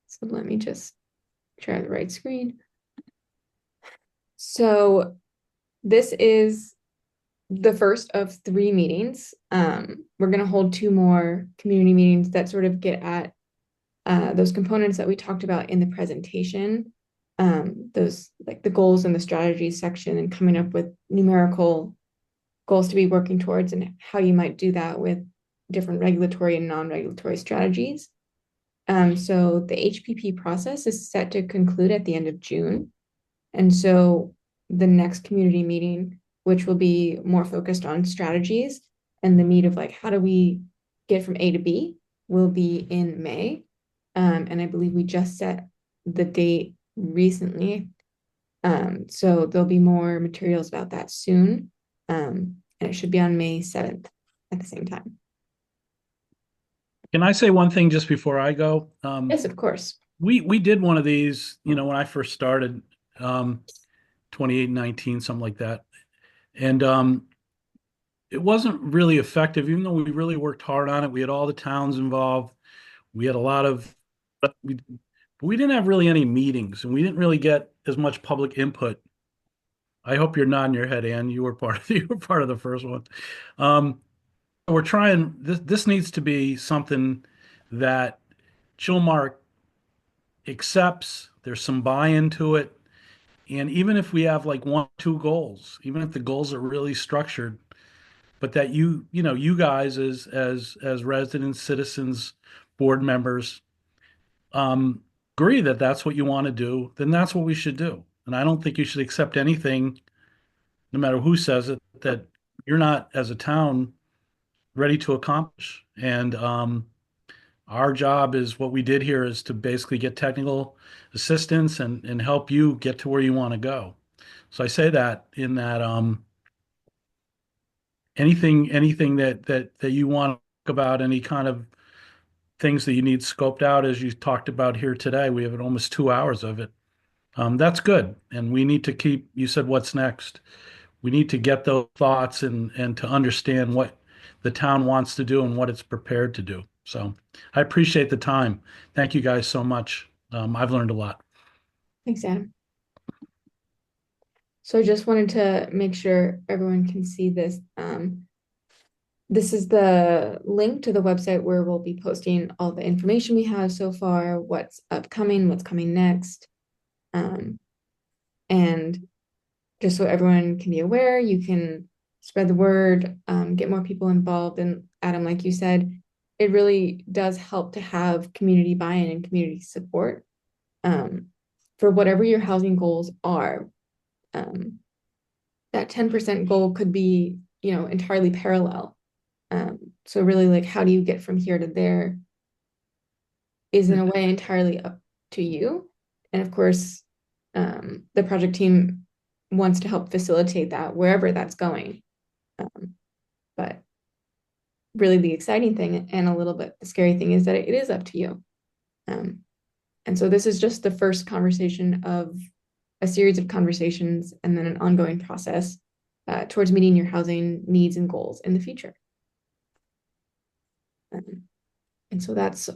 so let me just share the right screen. So this is the first of 3 meetings. We're going to hold 2 more community meetings that sort of get at those components that we talked about in the presentation. Those like the goals and the strategies section and coming up with numerical goals to be working towards and how you might do that with different regulatory and non-regulatory strategies. So the HPP process is set to conclude at the end of June. And so the next community meeting, which will be more focused on strategies and the meat of like, how do we get from A to B, will be in May. And I believe we just set the date recently. So there'll be more materials about that soon. And it should be on May 7th at the same time. Can I say one thing just before I go? Yes, of course. We did one of these, when I first started, 2819, something like that. And it wasn't really effective, even though we really worked hard on it. We had all the towns involved. We had a lot of, we didn't have really any meetings and we didn't really get as much public input. I hope you're nodding your head, Ann. You were part of the first one. We're trying, this needs to be something that Chilmark accepts. There's some buy-in to it. And even if we have like 1, 2 goals, even if the goals are really structured, but that you guys as residents, citizens, board members, agree that that's what you want to do, then that's what we should do. And I don't think you should accept anything, no matter who says it, that you're not as a town ready to accomplish. And our job is what we did here is to basically get technical assistance and help you get to where you want to go. So I say that in that anything that you want to talk about, any kind of things that you need scoped out, as you talked about here today, we have almost 2 hours of it. That's good. And we need to keep, you said, what's next? We need to get those thoughts and to understand what the town wants to do and what it's prepared to do. So I appreciate the time. Thank you guys so much. I've learned a lot. Thanks, Adam. So I just wanted to make sure everyone can see this. This is the link to the website where we'll be posting all the information we have so far, what's upcoming, what's coming next. And just so everyone can be aware, you can spread the word, get more people involved. And Adam, like you said, it really does help to have community buy-in and community support for whatever your housing goals are. That 10% goal could be, entirely parallel. So really like, how do you get from here to there is in a way entirely up to you. And of course, the project team wants to help facilitate that wherever that's going. But really the exciting thing and a little bit the scary thing is that it is up to you. And so this is just the first conversation of a series of conversations and then an ongoing process towards meeting your housing needs and goals in the future. And so that's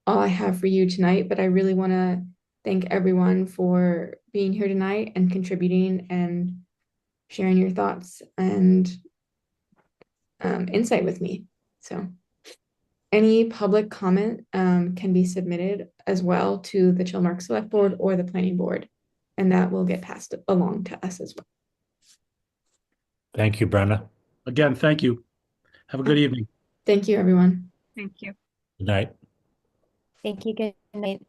all I have for you tonight, but I really want to thank everyone for being here tonight and contributing and sharing your thoughts and insight with me. So any public comment can be submitted as well to the Chilmark Select Board or the Planning Board, and that will get passed along to us as well. Thank you, Brenna. Again, thank you. Have a good evening. Thank you, everyone. Thank you. Good night. Thank you. Good night.